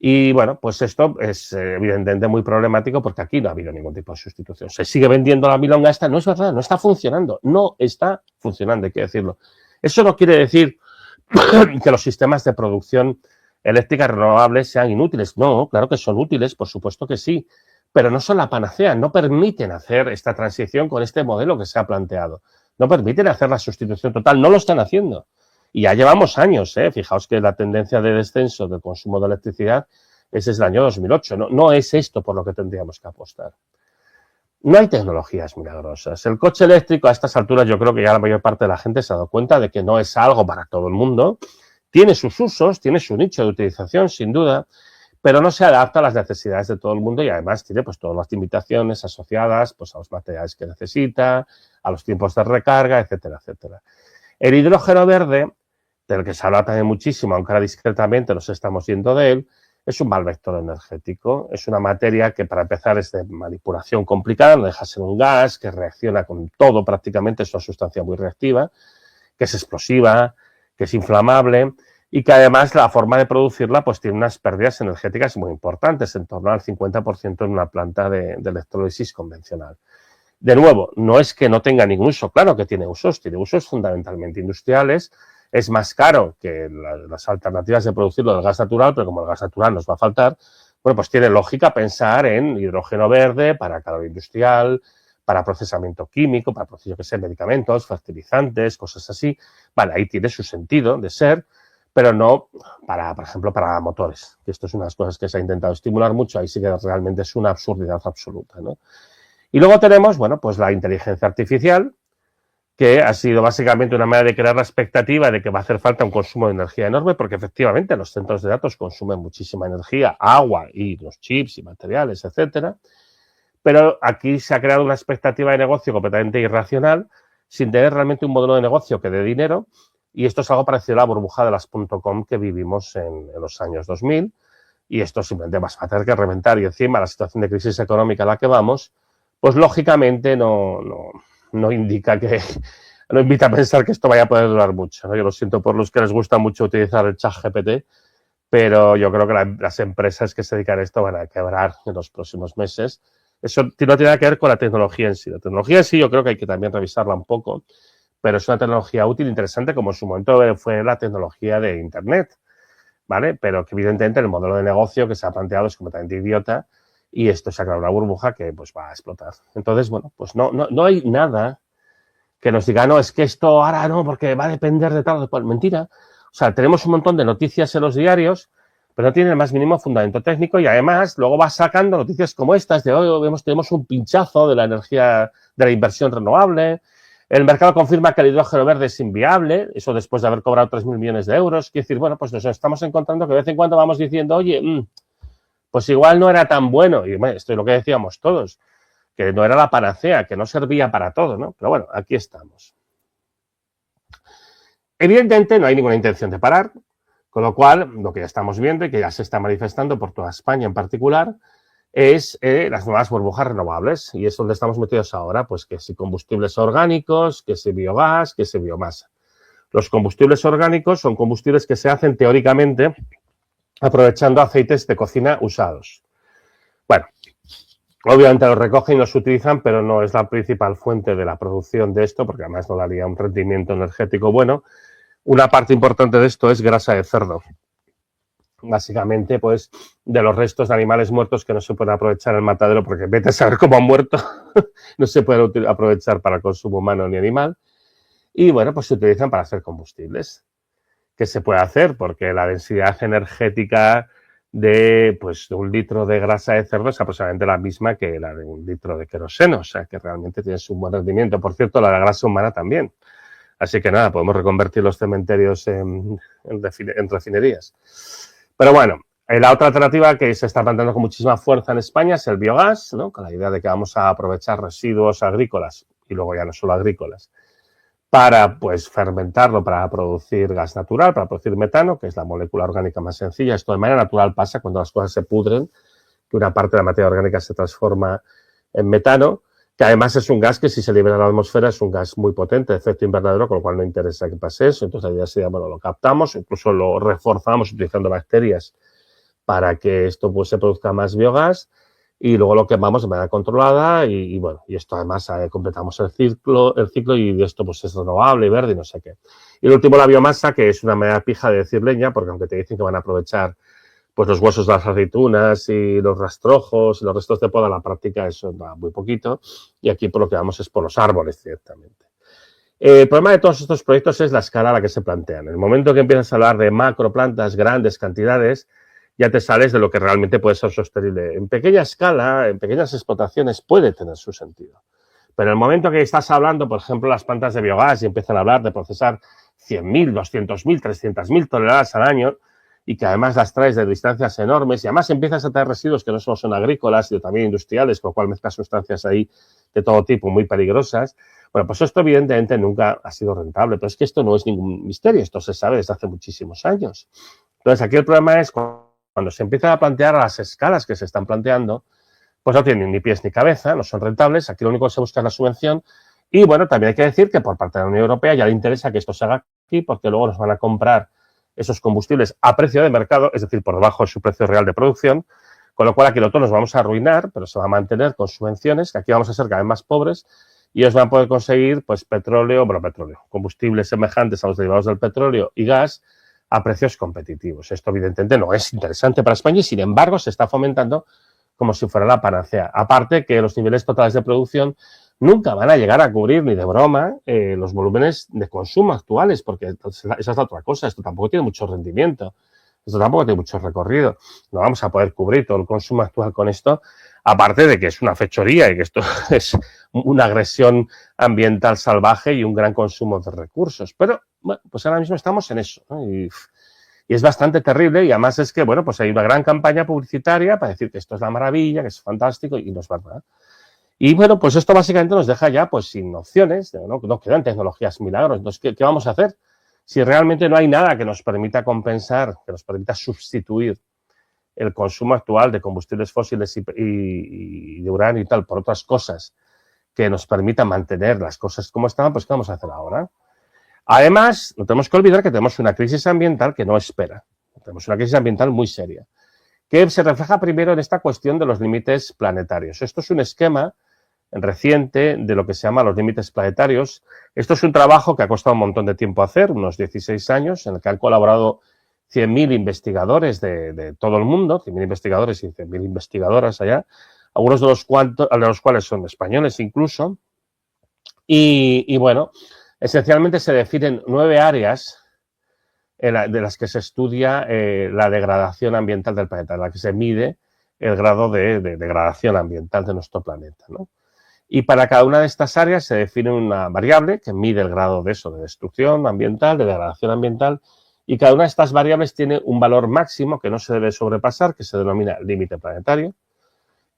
S3: Y bueno, pues esto es evidentemente muy problemático porque aquí no ha habido ningún tipo de sustitución. Se sigue vendiendo la milonga esta, no es verdad, no está funcionando, no está funcionando, hay que decirlo. Eso no quiere decir que los sistemas de producción eléctrica renovables sean inútiles. No, claro que son útiles, por supuesto que sí, pero no son la panacea, no permiten hacer esta transición con este modelo que se ha planteado. No permiten hacer la sustitución total, no lo están haciendo. Y ya llevamos años, fijaos que la tendencia de descenso del consumo de electricidad es desde el año 2008. No es esto por lo que tendríamos que apostar. No hay tecnologías milagrosas. El coche eléctrico a estas alturas yo creo que ya la mayor parte de la gente se ha dado cuenta de que no es algo para todo el mundo. Tiene sus usos, tiene su nicho de utilización, sin duda, pero no se adapta a las necesidades de todo el mundo y además tiene pues todas las limitaciones asociadas pues a los materiales que necesita, a los tiempos de recarga, etcétera, etcétera. El hidrógeno verde, del que se habla también muchísimo, aunque ahora discretamente nos estamos yendo de él, es un mal vector energético. Es una materia que, para empezar, es de manipulación complicada, no deja ser un gas, que reacciona con todo prácticamente, es una sustancia muy reactiva, que es explosiva, que es inflamable y que además la forma de producirla pues tiene unas pérdidas energéticas muy importantes, en torno al 50% en una planta de electrólisis convencional. De nuevo, no es que no tenga ningún uso, claro que tiene usos fundamentalmente industriales, es más caro que las alternativas de producirlo del gas natural, pero como el gas natural nos va a faltar, bueno, pues tiene lógica pensar en hidrógeno verde para calor industrial, para procesamiento químico, para procesos, yo que sé, medicamentos, fertilizantes, cosas así. Vale, ahí tiene su sentido de ser, pero no para, por ejemplo, para motores, que esto es una de las cosas que se ha intentado estimular mucho, ahí sí que realmente es una absurdidad absoluta, ¿no? Y luego tenemos, bueno, pues la inteligencia artificial, que ha sido básicamente una manera de crear la expectativa de que va a hacer falta un consumo de energía enorme, porque efectivamente los centros de datos consumen muchísima energía, agua y los chips y materiales, etcétera. Pero aquí se ha creado una expectativa de negocio completamente irracional, sin tener realmente un modelo de negocio que dé dinero, y esto es algo parecido a la burbuja de las .com que vivimos en los años 2000, y esto simplemente va a tener que reventar, y encima la situación de crisis económica a la que vamos, pues lógicamente no indica que, no invita a pensar que esto vaya a poder durar mucho, ¿no? Yo lo siento por los que les gusta mucho utilizar el ChatGPT, pero yo creo que las empresas que se dedican a esto van a quebrar en los próximos meses. Eso no tiene nada que ver con la tecnología en sí. La tecnología en sí yo creo que hay que también revisarla un poco, pero es una tecnología útil, interesante, como en su momento fue la tecnología de Internet, ¿vale? Pero que evidentemente el modelo de negocio que se ha planteado es completamente idiota y esto se ha creado una burbuja que pues va a explotar. Entonces, bueno, pues no hay nada que nos diga, no, es que esto ahora no, porque va a depender de tal o de cual. Mentira. O sea, tenemos un montón de noticias en los diarios, pero no tienen el más mínimo fundamento técnico y además luego va sacando noticias como estas de hoy tenemos un pinchazo de la energía, de la inversión renovable, el mercado confirma que el hidrógeno verde es inviable, eso después de haber cobrado 3.000 millones de euros. Quiere decir, bueno, pues nos estamos encontrando que de vez en cuando vamos diciendo, oye, pues igual no era tan bueno, y bueno, esto es lo que decíamos todos, que no era la panacea, que no servía para todo, ¿no? Pero bueno, aquí estamos. Evidentemente no hay ninguna intención de parar, con lo cual lo que ya estamos viendo y que ya se está manifestando por toda España en particular es las nuevas burbujas renovables, y es donde estamos metidos ahora, pues que si combustibles orgánicos, que si biogás, que si biomasa. Los combustibles orgánicos son combustibles que se hacen teóricamente aprovechando aceites de cocina usados. Bueno, obviamente los recogen y los utilizan, pero no es la principal fuente de la producción de esto, porque además no daría un rendimiento energético bueno. Una parte importante de esto es grasa de cerdo. Básicamente, pues, de los restos de animales muertos que no se pueden aprovechar en el matadero, porque vete a saber cómo han muerto, no se pueden aprovechar para consumo humano ni animal. Y bueno, pues se utilizan para hacer combustibles. ¿Qué se puede hacer? Porque la densidad energética de un litro de grasa de cerdo es aproximadamente la misma que la de un litro de queroseno, o sea que realmente tienes un buen rendimiento. Por cierto, la de la grasa humana también. Así que nada, podemos reconvertir los cementerios en refinerías. Pero bueno, la otra alternativa que se está planteando con muchísima fuerza en España es el biogás, ¿no? Con la idea de que vamos a aprovechar residuos agrícolas, y luego ya no solo agrícolas, para pues fermentarlo para producir gas natural, para producir metano, que es la molécula orgánica más sencilla. Esto de manera natural pasa cuando las cosas se pudren, que una parte de la materia orgánica se transforma en metano, que además es un gas que si se libera a la atmósfera es un gas muy potente, de efecto invernadero, con lo cual no interesa que pase eso. Entonces la idea sería, bueno, lo captamos, incluso lo reforzamos utilizando bacterias para que esto pues se produzca más biogás, y luego lo quemamos de manera controlada y bueno, y esto además completamos el ciclo y esto pues es renovable y verde y no sé qué. Y lo último, la biomasa, que es una manera pija de decir leña, porque aunque te dicen que van a aprovechar pues los huesos de las aceitunas y los rastrojos y los restos de poda, en la práctica eso va muy poquito, y aquí por lo que vamos es por los árboles, ciertamente. El problema de todos estos proyectos es la escala a la que se plantean. En el momento que empiezas a hablar de macroplantas, grandes cantidades, ya te sales de lo que realmente puede ser sostenible. En pequeña escala, en pequeñas explotaciones, puede tener su sentido. Pero en el momento que estás hablando, por ejemplo, las plantas de biogás y empiezan a hablar de procesar 100.000, 200.000, 300.000 toneladas al año, y que además las traes de distancias enormes, y además empiezas a traer residuos que no solo son agrícolas, sino también industriales, con lo cual mezclas sustancias ahí de todo tipo muy peligrosas. Bueno, pues esto evidentemente nunca ha sido rentable, pero es que esto no es ningún misterio, esto se sabe desde hace muchísimos años. Entonces, aquí el problema es cuando se empiezan a plantear a las escalas que se están planteando, pues no tienen ni pies ni cabeza, no son rentables, aquí lo único que se busca es la subvención. Y bueno, también hay que decir que por parte de la Unión Europea ya le interesa que esto se haga aquí, porque luego nos van a comprar esos combustibles a precio de mercado, es decir, por debajo de su precio real de producción, con lo cual aquí nosotros nos vamos a arruinar, pero se va a mantener con subvenciones, que aquí vamos a ser cada vez más pobres, y ellos van a poder conseguir pues combustibles semejantes a los derivados del petróleo y gas a precios competitivos. Esto evidentemente no es interesante para España y sin embargo se está fomentando como si fuera la panacea. Aparte que los niveles totales de producción nunca van a llegar a cubrir ni de broma los volúmenes de consumo actuales, porque esa es la otra cosa, esto tampoco tiene mucho rendimiento, esto tampoco tiene mucho recorrido, no vamos a poder cubrir todo el consumo actual con esto, aparte de que es una fechoría y que esto es una agresión ambiental salvaje y un gran consumo de recursos. Pero, bueno, pues ahora mismo estamos en eso, ¿no? Y es bastante terrible y además es que, bueno, pues hay una gran campaña publicitaria para decir que esto es la maravilla, que es fantástico y no es verdad. Y bueno, pues esto básicamente nos deja ya pues sin opciones, no quedan tecnologías milagros. Entonces, ¿qué vamos a hacer? Si realmente no hay nada que nos permita compensar, que nos permita sustituir el consumo actual de combustibles fósiles y de uranio y tal por otras cosas que nos permitan mantener las cosas como estaban, pues ¿qué vamos a hacer ahora? Además, no tenemos que olvidar que tenemos una crisis ambiental que no espera. Tenemos una crisis ambiental muy seria, que se refleja primero en esta cuestión de los límites planetarios. Esto es un esquema reciente de lo que se llama los límites planetarios. Esto es un trabajo que ha costado un montón de tiempo hacer, unos 16 años, en el que han colaborado 100.000 investigadores de todo el mundo, 100.000 investigadores y 100.000 investigadoras allá, algunos de los cuales son españoles incluso. Y bueno, esencialmente se definen 9 áreas de las que se estudia la degradación ambiental del planeta, en la que se mide el grado de degradación ambiental de nuestro planeta, ¿no? Y para cada una de estas áreas se define una variable que mide el grado de eso, de destrucción ambiental, de degradación ambiental, y cada una de estas variables tiene un valor máximo que no se debe sobrepasar, que se denomina límite planetario,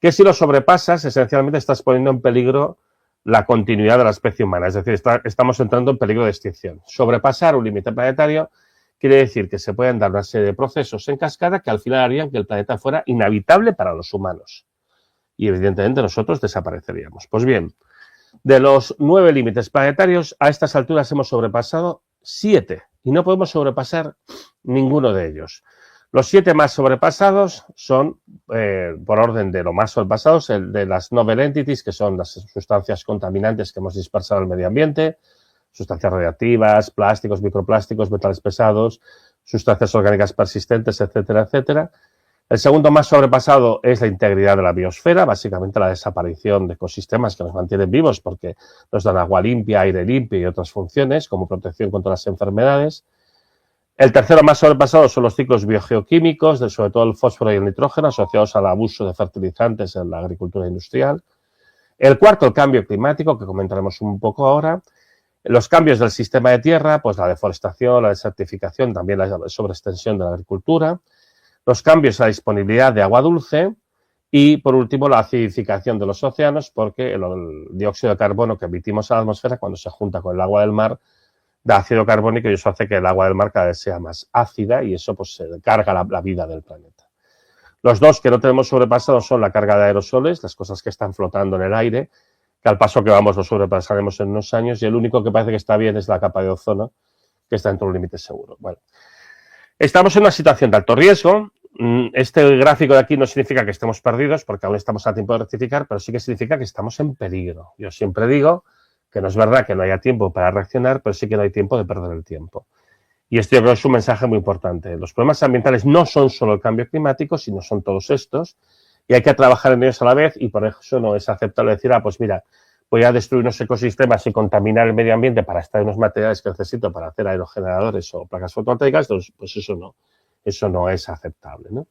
S3: que si lo sobrepasas, esencialmente estás poniendo en peligro la continuidad de la especie humana, es decir, estamos entrando en peligro de extinción. Sobrepasar un límite planetario quiere decir que se pueden dar una serie de procesos en cascada que al final harían que el planeta fuera inhabitable para los humanos. Y evidentemente nosotros desapareceríamos. Pues bien, de los 9 límites planetarios, a estas alturas hemos sobrepasado 7 y no podemos sobrepasar ninguno de ellos. Los 7 más sobrepasados son, por orden de lo más sobrepasados, el de las novel entities, que son las sustancias contaminantes que hemos dispersado al medio ambiente, sustancias radiactivas, plásticos, microplásticos, metales pesados, sustancias orgánicas persistentes, etcétera, etcétera. El segundo más sobrepasado es la integridad de la biosfera, básicamente la desaparición de ecosistemas que nos mantienen vivos porque nos dan agua limpia, aire limpio y otras funciones como protección contra las enfermedades. El tercero más sobrepasado son los ciclos biogeoquímicos, sobre todo el fósforo y el nitrógeno, asociados al abuso de fertilizantes en la agricultura industrial. El cuarto, el cambio climático, que comentaremos un poco ahora. Los cambios del sistema de tierra, pues la deforestación, la desertificación, también la sobreextensión de la agricultura. Los cambios a la disponibilidad de agua dulce Y, por último, la acidificación de los océanos, porque el dióxido de carbono que emitimos a la atmósfera, cuando se junta con el agua del mar, da ácido carbónico y eso hace que el agua del mar cada vez sea más ácida y eso pues se carga la vida del planeta. Los dos que no tenemos sobrepasados son la carga de aerosoles, las cosas que están flotando en el aire, que al paso que vamos lo sobrepasaremos en unos años, y el único que parece que está bien es la capa de ozono, que está dentro de un límite seguro. Bueno, estamos en una situación de alto riesgo. Este gráfico de aquí no significa que estemos perdidos, porque aún estamos a tiempo de rectificar, pero sí que significa que estamos en peligro. Yo siempre digo que no es verdad que no haya tiempo para reaccionar, pero sí que no hay tiempo de perder el tiempo. Y esto yo creo que es un mensaje muy importante. Los problemas ambientales no son solo el cambio climático, sino son todos estos, y hay que trabajar en ellos a la vez, y por eso no es aceptable decir, pues mira, voy a destruir unos ecosistemas y contaminar el medio ambiente para extraer unos materiales que necesito para hacer aerogeneradores o placas fotovoltaicas, pues eso no es aceptable, ¿no?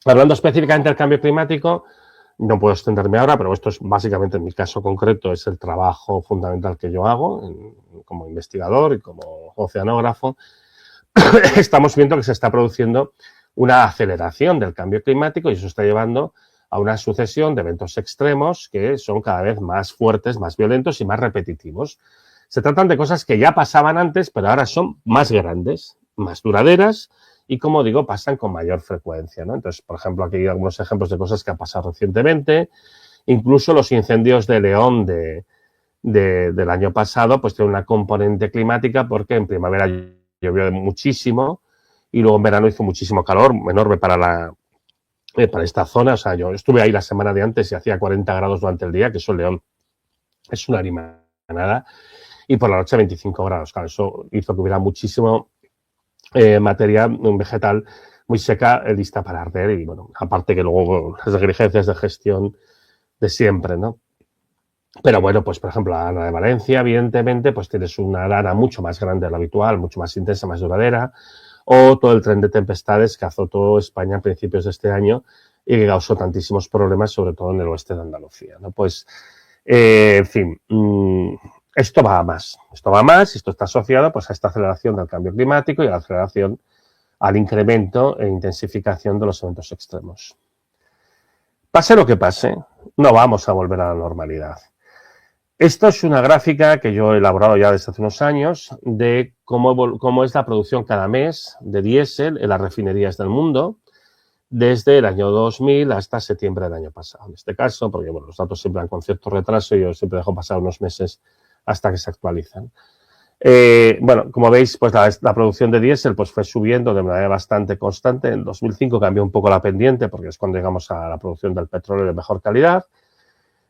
S3: Hablando específicamente del cambio climático, no puedo extenderme ahora, pero esto es básicamente, en mi caso concreto, es el trabajo fundamental que yo hago como investigador y como oceanógrafo. Estamos viendo que se está produciendo una aceleración del cambio climático y eso está llevando a una sucesión de eventos extremos que son cada vez más fuertes, más violentos y más repetitivos. Se tratan de cosas que ya pasaban antes, pero ahora son más grandes, más duraderas y, como digo, pasan con mayor frecuencia, ¿no? Entonces, por ejemplo, aquí hay algunos ejemplos de cosas que han pasado recientemente. Incluso los incendios de León del año pasado, pues tienen una componente climática porque en primavera llovió muchísimo y luego en verano hizo muchísimo calor, enorme para esta zona. O sea, yo estuve ahí la semana de antes y hacía 40 grados durante el día, que eso en León es una animalada, y por la noche 25 grados. Claro, eso hizo que hubiera muchísimo materia vegetal muy seca, lista para arder y, bueno, aparte que luego las negligencias de gestión de siempre, ¿no? Pero bueno, pues por ejemplo, la Ana de Valencia, evidentemente, pues tienes una arana mucho más grande de lo habitual, mucho más intensa, más duradera, o todo el tren de tempestades que azotó España a principios de este año y que causó tantísimos problemas, sobre todo en el oeste de Andalucía, ¿no? Pues, en fin, esto va a más, y esto está asociado pues a esta aceleración del cambio climático y a la aceleración al incremento e intensificación de los eventos extremos. Pase lo que pase, no vamos a volver a la normalidad. Esto es una gráfica que yo he elaborado ya desde hace unos años de cómo es la producción cada mes de diésel en las refinerías del mundo desde el año 2000 hasta septiembre del año pasado. En este caso, porque bueno, los datos siempre van con cierto retraso y yo siempre dejo pasar unos meses hasta que se actualizan. Bueno, como veis, pues la producción de diésel pues fue subiendo de manera bastante constante. En 2005 cambió un poco la pendiente porque es cuando llegamos a la producción del petróleo de mejor calidad.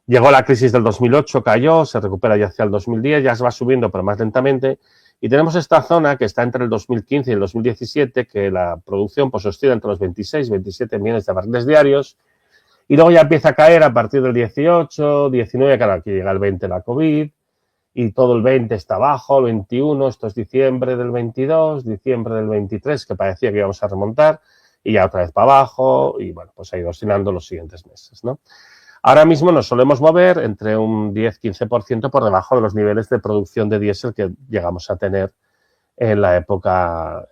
S3: Llegó la crisis del 2008, cayó, se recupera ya hacia el 2010, ya se va subiendo pero más lentamente. Y tenemos esta zona que está entre el 2015 y el 2017, que la producción pues oscila entre los 26 y 27 millones de barriles diarios. Y luego ya empieza a caer a partir del 18, 19, claro, aquí llega el 20 la COVID. Y todo el 20 está abajo, el 21, esto es diciembre del 22, diciembre del 23, que parecía que íbamos a remontar, y ya otra vez para abajo, y bueno, pues ha ido oscilando los siguientes meses, ¿no? Ahora mismo nos solemos mover entre un 10-15% por debajo de los niveles de producción de diésel que llegamos a tener en la época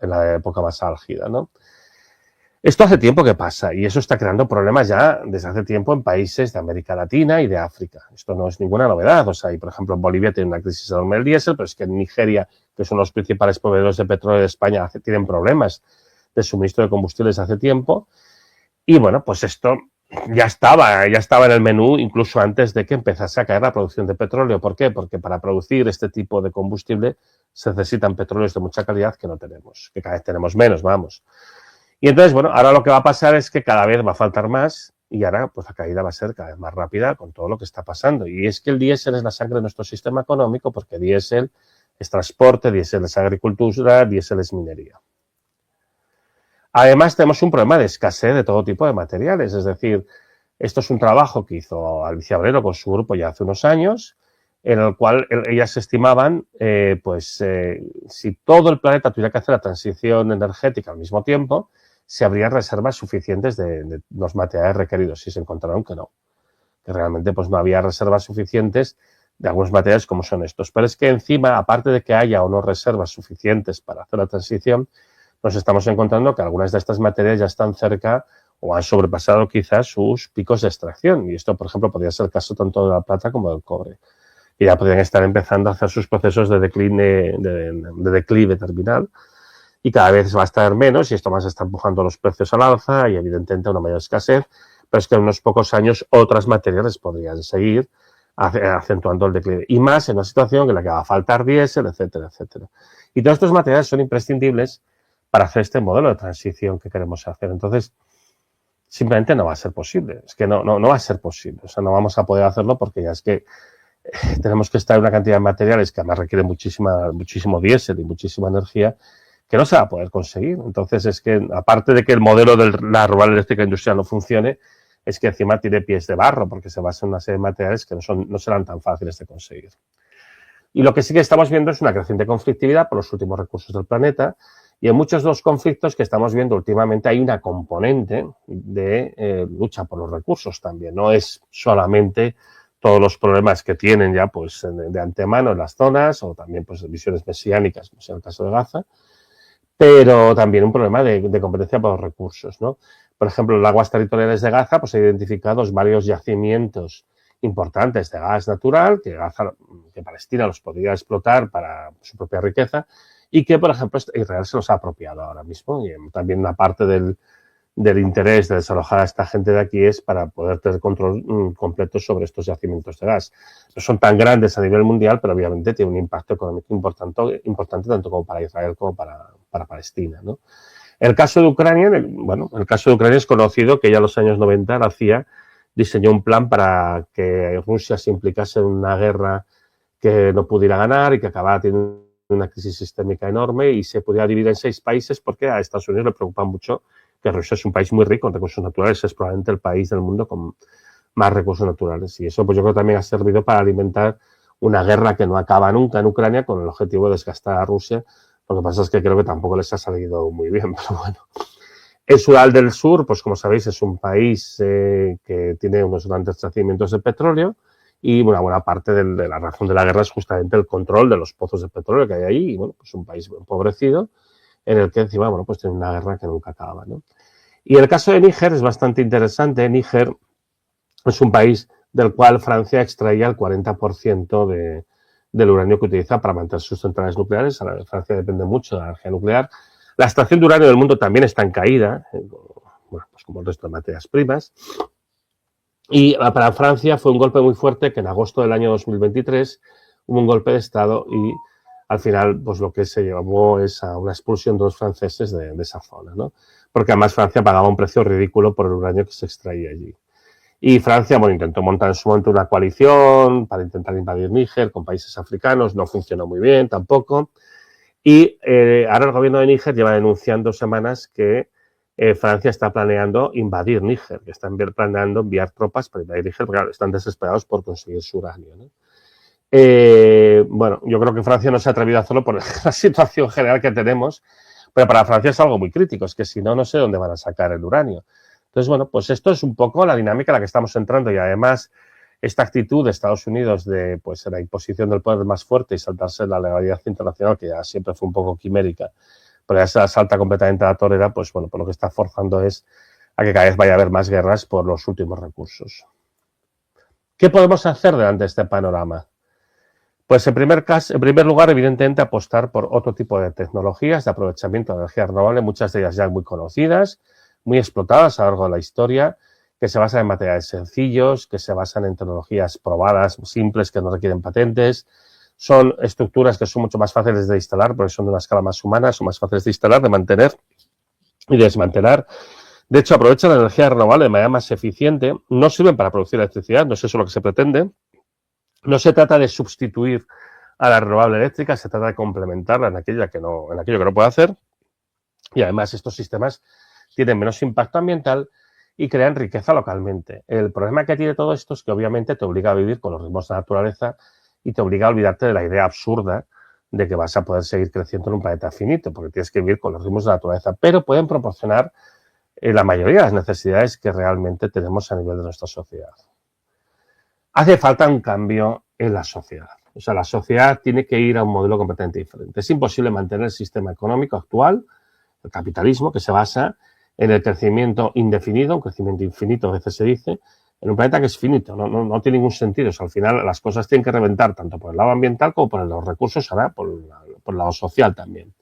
S3: más álgida, ¿no? Esto hace tiempo que pasa y eso está creando problemas ya desde hace tiempo en países de América Latina y de África. Esto no es ninguna novedad. O sea, y por ejemplo, en Bolivia tiene una crisis enorme del diésel, pero es que en Nigeria, que son los principales proveedores de petróleo de España, tienen problemas de suministro de combustibles hace tiempo. Y bueno, pues esto ya estaba en el menú incluso antes de que empezase a caer la producción de petróleo. ¿Por qué? Porque para producir este tipo de combustible se necesitan petróleos de mucha calidad que no tenemos, que cada vez tenemos menos, vamos. Y entonces, bueno, ahora lo que va a pasar es que cada vez va a faltar más y ahora pues la caída va a ser cada vez más rápida con todo lo que está pasando. Y es que el diésel es la sangre de nuestro sistema económico porque diésel es transporte, diésel es agricultura, diésel es minería. Además, tenemos un problema de escasez de todo tipo de materiales. Es decir, esto es un trabajo que hizo Alicia Obrero con su grupo ya hace unos años, en el cual ellas estimaban, si todo el planeta tuviera que hacer la transición energética al mismo tiempo, si habría reservas suficientes de los materiales requeridos. Y se encontraron que no, que realmente pues no había reservas suficientes de algunos materiales como son estos. Pero es que encima, aparte de que haya o no reservas suficientes para hacer la transición, nos estamos encontrando que algunas de estas materias ya están cerca o han sobrepasado quizás sus picos de extracción. Y esto, por ejemplo, podría ser el caso tanto de la plata como del cobre. Y ya podrían estar empezando a hacer sus procesos de declive terminal. Y cada vez va a estar menos y esto más está empujando los precios al alza y evidentemente una mayor escasez. Pero es que en unos pocos años otras materiales podrían seguir acentuando el declive. Y más en una situación en la que va a faltar diésel, etcétera, etcétera. Y todos estos materiales son imprescindibles para hacer este modelo de transición que queremos hacer. Entonces, simplemente no va a ser posible. Es que no va a ser posible. O sea, no vamos a poder hacerlo porque ya es que tenemos que estar en una cantidad de materiales que además requiere muchísimo diésel y muchísima energía que no se va a poder conseguir. Entonces, es que aparte de que el modelo de la rural eléctrica industrial no funcione, es que encima tiene pies de barro porque se basa en una serie de materiales que no serán tan fáciles de conseguir. Y lo que sí que estamos viendo es una creciente conflictividad por los últimos recursos del planeta y en muchos de los conflictos que estamos viendo últimamente hay una componente de lucha por los recursos también. No es solamente todos los problemas que tienen ya pues de antemano en las zonas o también pues visiones mesiánicas, como es el caso de Gaza, pero también un problema de competencia por los recursos, ¿no? Por ejemplo, en las aguas territoriales de Gaza pues hay identificados varios yacimientos importantes de gas natural que Palestina los podría explotar para su propia riqueza y que, por ejemplo, Israel se los ha apropiado ahora mismo. Y también una parte del interés de desalojar a esta gente de aquí es para poder tener control completo sobre estos yacimientos de gas. No son tan grandes a nivel mundial, pero obviamente tienen un impacto económico importante tanto como para Israel como para Palestina, ¿no? El caso de Ucrania, el caso de Ucrania es conocido que ya en los años 90 la CIA diseñó un plan para que Rusia se implicase en una guerra que no pudiera ganar y que acabara teniendo una crisis sistémica enorme y se pudiera dividir en 6 países porque a Estados Unidos le preocupa mucho que Rusia es un país muy rico en recursos naturales, es probablemente el país del mundo con más recursos naturales y eso pues yo creo que también ha servido para alimentar una guerra que no acaba nunca en Ucrania con el objetivo de desgastar a Rusia. Lo que pasa es que creo que tampoco les ha salido muy bien, pero bueno. El Sudán del Sur, pues como sabéis, es un país que tiene unos grandes yacimientos de petróleo y una buena parte de la razón de la guerra es justamente el control de los pozos de petróleo que hay ahí y bueno, pues un país empobrecido en el que encima, bueno, pues tiene una guerra que nunca acaba, ¿no? Y el caso de Níger es bastante interesante. Níger es un país del cual Francia extraía el 40% del uranio que utiliza para mantener sus centrales nucleares. Francia depende mucho de la energía nuclear. La extracción de uranio del mundo también está en caída, bueno, pues como el resto de materias primas. Y para Francia fue un golpe muy fuerte que en agosto del año 2023 hubo un golpe de Estado y al final pues lo que se llevó es a una expulsión de los franceses de esa zona, ¿no? Porque además Francia pagaba un precio ridículo por el uranio que se extraía allí. Y Francia, bueno, intentó montar en su momento una coalición para intentar invadir Níger con países africanos, no funcionó muy bien tampoco. Y ahora el gobierno de Níger lleva denunciando semanas que Francia está planeando invadir Níger, que están planeando enviar tropas para invadir Níger, porque claro, están desesperados por conseguir su uranio, ¿no? Bueno, yo creo que Francia no se ha atrevido a hacerlo por la situación general que tenemos, pero para Francia es algo muy crítico, es que si no, no sé dónde van a sacar el uranio. Entonces, bueno, pues esto es un poco la dinámica en la que estamos entrando y además esta actitud de Estados Unidos de pues la imposición del poder más fuerte y saltarse la legalidad internacional, que ya siempre fue un poco quimérica, pero ya se salta completamente a la torera, pues bueno, por lo que está forzando es a que cada vez vaya a haber más guerras por los últimos recursos. ¿Qué podemos hacer delante de este panorama? Pues en primer lugar, evidentemente, apostar por otro tipo de tecnologías de aprovechamiento de energía renovable, muchas de ellas ya muy conocidas, muy explotadas a lo largo de la historia, que se basan en materiales sencillos, que se basan en tecnologías probadas, simples, que no requieren patentes. Son estructuras que son mucho más fáciles de instalar, porque son de una escala más humana, son más fáciles de instalar, de mantener y desmantelar. De hecho, aprovechan la energía renovable de manera más eficiente. No sirven para producir electricidad, no es eso lo que se pretende. No se trata de sustituir a la renovable eléctrica, se trata de complementarla en aquello que no puede hacer. Y además estos sistemas tienen menos impacto ambiental y crean riqueza localmente. El problema que tiene todo esto es que obviamente te obliga a vivir con los ritmos de la naturaleza y te obliga a olvidarte de la idea absurda de que vas a poder seguir creciendo en un planeta finito, porque tienes que vivir con los ritmos de la naturaleza, pero pueden proporcionar la mayoría de las necesidades que realmente tenemos a nivel de nuestra sociedad. Hace falta un cambio en la sociedad. O sea, la sociedad tiene que ir a un modelo completamente diferente. Es imposible mantener el sistema económico actual, el capitalismo, que se basa en el crecimiento indefinido, un crecimiento infinito a veces se dice, en un planeta que es finito, no tiene ningún sentido. O sea, al final las cosas tienen que reventar tanto por el lado ambiental como por los recursos, ahora por el lado social también.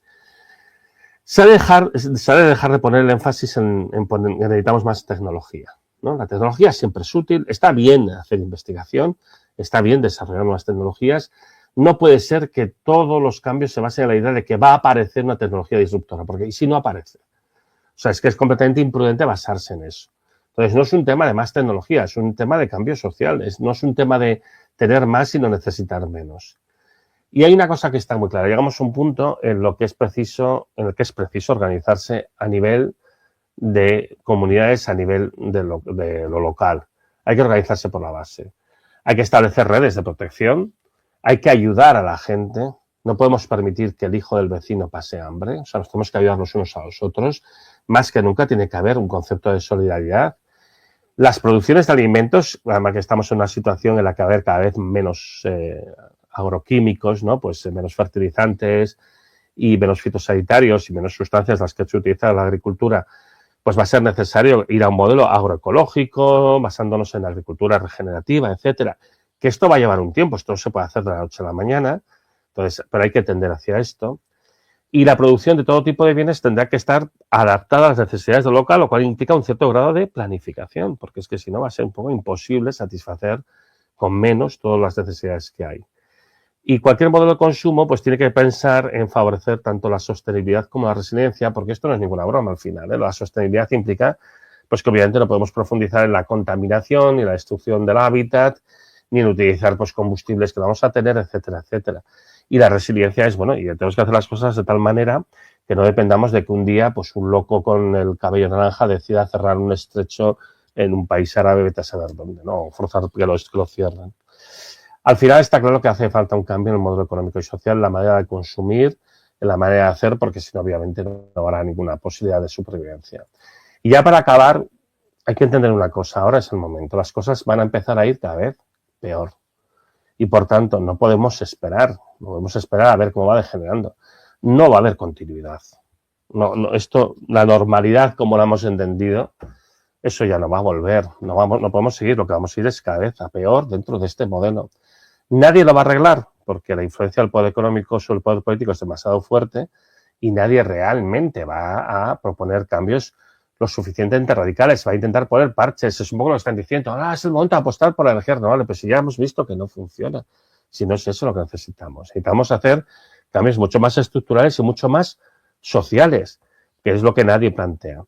S3: Se ha de dejar de poner el énfasis en que necesitamos más tecnología, ¿no? La tecnología siempre es útil, está bien hacer investigación, está bien desarrollar nuevas tecnologías. No puede ser que todos los cambios se basen en la idea de que va a aparecer una tecnología disruptora, porque ¿y si no aparece? O sea, es que es completamente imprudente basarse en eso. Entonces, no es un tema de más tecnología, es un tema de cambio social, no es un tema de tener más y no necesitar menos. Y hay una cosa que está muy clara, llegamos a un punto en el que es preciso organizarse a nivel de comunidades, a nivel de lo local. Hay que organizarse por la base. Hay que establecer redes de protección, hay que ayudar a la gente. No podemos permitir que el hijo del vecino pase hambre. O sea, nos tenemos que ayudar los unos a los otros. Más que nunca tiene que haber un concepto de solidaridad. Las producciones de alimentos, además que estamos en una situación en la que va a haber cada vez menos agroquímicos, ¿no? Pues menos fertilizantes y menos fitosanitarios y menos sustancias las que se utilizan en la agricultura, pues va a ser necesario ir a un modelo agroecológico, basándonos en la agricultura regenerativa, etcétera. Que esto va a llevar un tiempo, esto no se puede hacer de la noche a la mañana, entonces, pero hay que tender hacia esto. Y la producción de todo tipo de bienes tendrá que estar adaptada a las necesidades del local, lo cual implica un cierto grado de planificación, porque es que si no va a ser un poco imposible satisfacer con menos todas las necesidades que hay. Y cualquier modelo de consumo pues tiene que pensar en favorecer tanto la sostenibilidad como la resiliencia, porque esto no es ninguna broma al final, ¿eh? La sostenibilidad implica pues que obviamente no podemos profundizar en la contaminación ni la destrucción del hábitat, ni en utilizar pues combustibles que vamos a tener, etcétera, etcétera. Y la resiliencia es, bueno, y tenemos que hacer las cosas de tal manera que no dependamos de que un día pues un loco con el cabello naranja decida cerrar un estrecho en un país árabe, vete a saber dónde, ¿no? Forzar que lo cierren. Al final está claro que hace falta un cambio en el modelo económico y social, en la manera de consumir, en la manera de hacer, porque si no, obviamente no habrá ninguna posibilidad de supervivencia. Y ya para acabar, hay que entender una cosa, ahora es el momento, las cosas van a empezar a ir cada vez peor. Y por tanto, no podemos esperar a ver cómo va degenerando. No va a haber continuidad. Esto, la normalidad como la hemos entendido, eso ya no va a volver. No podemos seguir, lo que vamos a ir es cada vez a peor dentro de este modelo. Nadie lo va a arreglar, porque la influencia del poder económico sobre el poder político es demasiado fuerte y nadie realmente va a proponer cambios lo suficientemente radicales, va a intentar poner parches, es un poco lo que están diciendo, ahora es el momento de apostar por la energía renovable, pero si ya hemos visto que no funciona, si no es eso lo que necesitamos hacer cambios mucho más estructurales y mucho más sociales, que es lo que nadie plantea.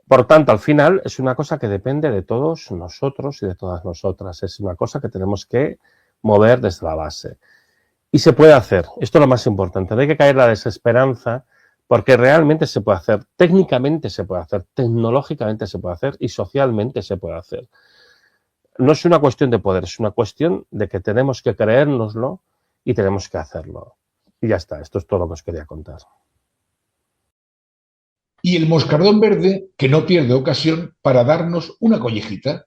S3: Por tanto, al final es una cosa que depende de todos nosotros y de todas nosotras, es una cosa que tenemos que mover desde la base. Y se puede hacer, esto es lo más importante, no hay que caer en la desesperanza, porque realmente se puede hacer, técnicamente se puede hacer, tecnológicamente se puede hacer y socialmente se puede hacer. No es una cuestión de poder, es una cuestión de que tenemos que creérnoslo y tenemos que hacerlo. Y ya está, esto es todo lo que os quería contar.
S2: Y el moscardón verde que no pierde ocasión para darnos una collejita.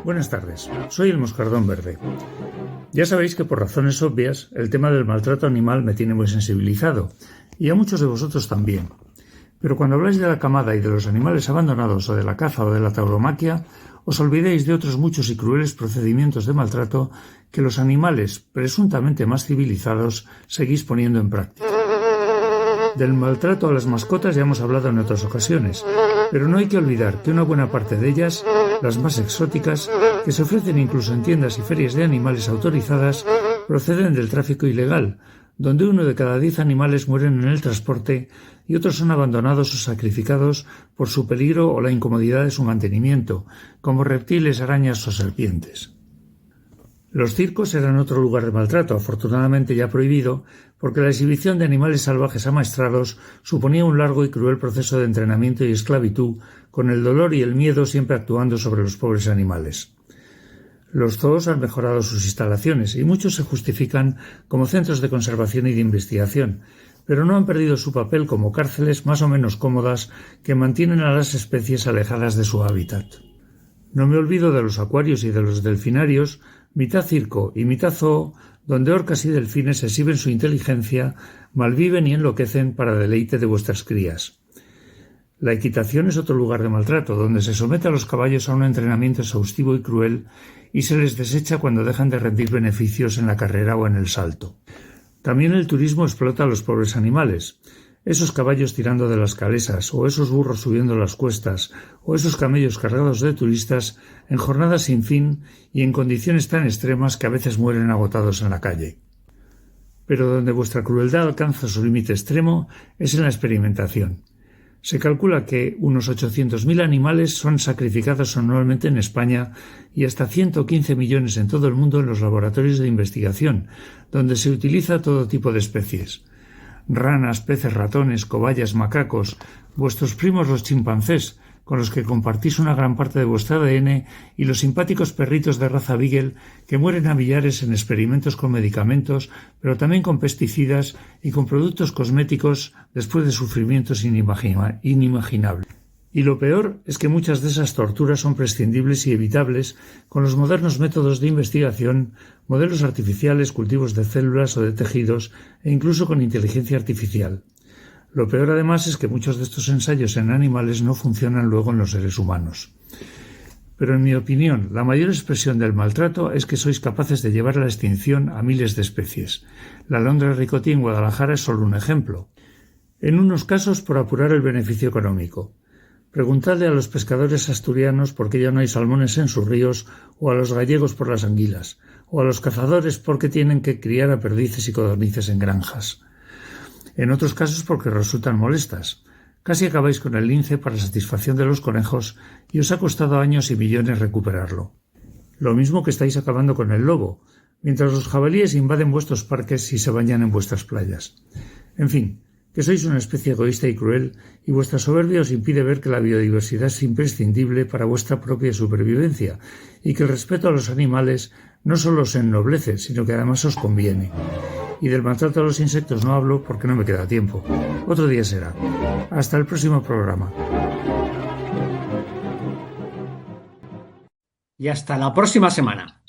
S4: Buenas tardes, soy el Moscardón Verde. Ya sabéis que por razones obvias el tema del maltrato animal me tiene muy sensibilizado, y a muchos de vosotros también. Pero cuando habláis de la camada y de los animales abandonados o de la caza o de la tauromaquia, os olvidéis de otros muchos y crueles procedimientos de maltrato que los animales, presuntamente más civilizados, seguís poniendo en práctica. Del maltrato a las mascotas ya hemos hablado en otras ocasiones, pero no hay que olvidar que una buena parte de ellas, las más exóticas, que se ofrecen incluso en tiendas y ferias de animales autorizadas, proceden del tráfico ilegal, donde 1 de cada 10 animales mueren en el transporte y otros son abandonados o sacrificados por su peligro o la incomodidad de su mantenimiento, como reptiles, arañas o serpientes. Los circos eran otro lugar de maltrato, afortunadamente ya prohibido, porque la exhibición de animales salvajes amaestrados suponía un largo y cruel proceso de entrenamiento y esclavitud, con el dolor y el miedo siempre actuando sobre los pobres animales. Los zoos han mejorado sus instalaciones y muchos se justifican como centros de conservación y de investigación, pero no han perdido su papel como cárceles más o menos cómodas que mantienen a las especies alejadas de su hábitat. No me olvido de los acuarios y de los delfinarios, mitad circo y mitad zoo, donde orcas y delfines exhiben su inteligencia, malviven y enloquecen para deleite de vuestras crías. La equitación es otro lugar de maltrato, donde se somete a los caballos a un entrenamiento exhaustivo y cruel y se les desecha cuando dejan de rendir beneficios en la carrera o en el salto. También el turismo explota a los pobres animales. Esos caballos tirando de las calesas, o esos burros subiendo las cuestas, o esos camellos cargados de turistas en jornadas sin fin y en condiciones tan extremas que a veces mueren agotados en la calle. Pero donde vuestra crueldad alcanza su límite extremo es en la experimentación. Se calcula que unos 800.000 animales son sacrificados anualmente en España y hasta 115 millones en todo el mundo en los laboratorios de investigación, donde se utiliza todo tipo de especies. Ranas, peces, ratones, cobayas, macacos, vuestros primos los chimpancés, con los que compartís una gran parte de vuestro ADN, y los simpáticos perritos de raza Beagle que mueren a millares en experimentos con medicamentos, pero también con pesticidas y con productos cosméticos después de sufrimientos inimaginables. Y lo peor es que muchas de esas torturas son prescindibles y evitables con los modernos métodos de investigación, modelos artificiales, cultivos de células o de tejidos e incluso con inteligencia artificial. Lo peor además es que muchos de estos ensayos en animales no funcionan luego en los seres humanos. Pero en mi opinión, la mayor expresión del maltrato es que sois capaces de llevar a la extinción a miles de especies. La alondra ricoti en Guadalajara es solo un ejemplo. En unos casos por apurar el beneficio económico. Preguntadle a los pescadores asturianos por qué ya no hay salmones en sus ríos, o a los gallegos por las anguilas, o a los cazadores por qué tienen que criar a perdices y codornices en granjas. En otros casos porque resultan molestas. Casi acabáis con el lince para satisfacción de los conejos y os ha costado años y millones recuperarlo. Lo mismo que estáis acabando con el lobo, mientras los jabalíes invaden vuestros parques y se bañan en vuestras playas. En fin, que sois una especie egoísta y cruel, y vuestra soberbia os impide ver que la biodiversidad es imprescindible para vuestra propia supervivencia, y que el respeto a los animales no solo os ennoblece, sino que además os conviene. Y del maltrato a los insectos no hablo porque no me queda tiempo. Otro día será. Hasta el próximo programa.
S1: Y hasta la próxima semana.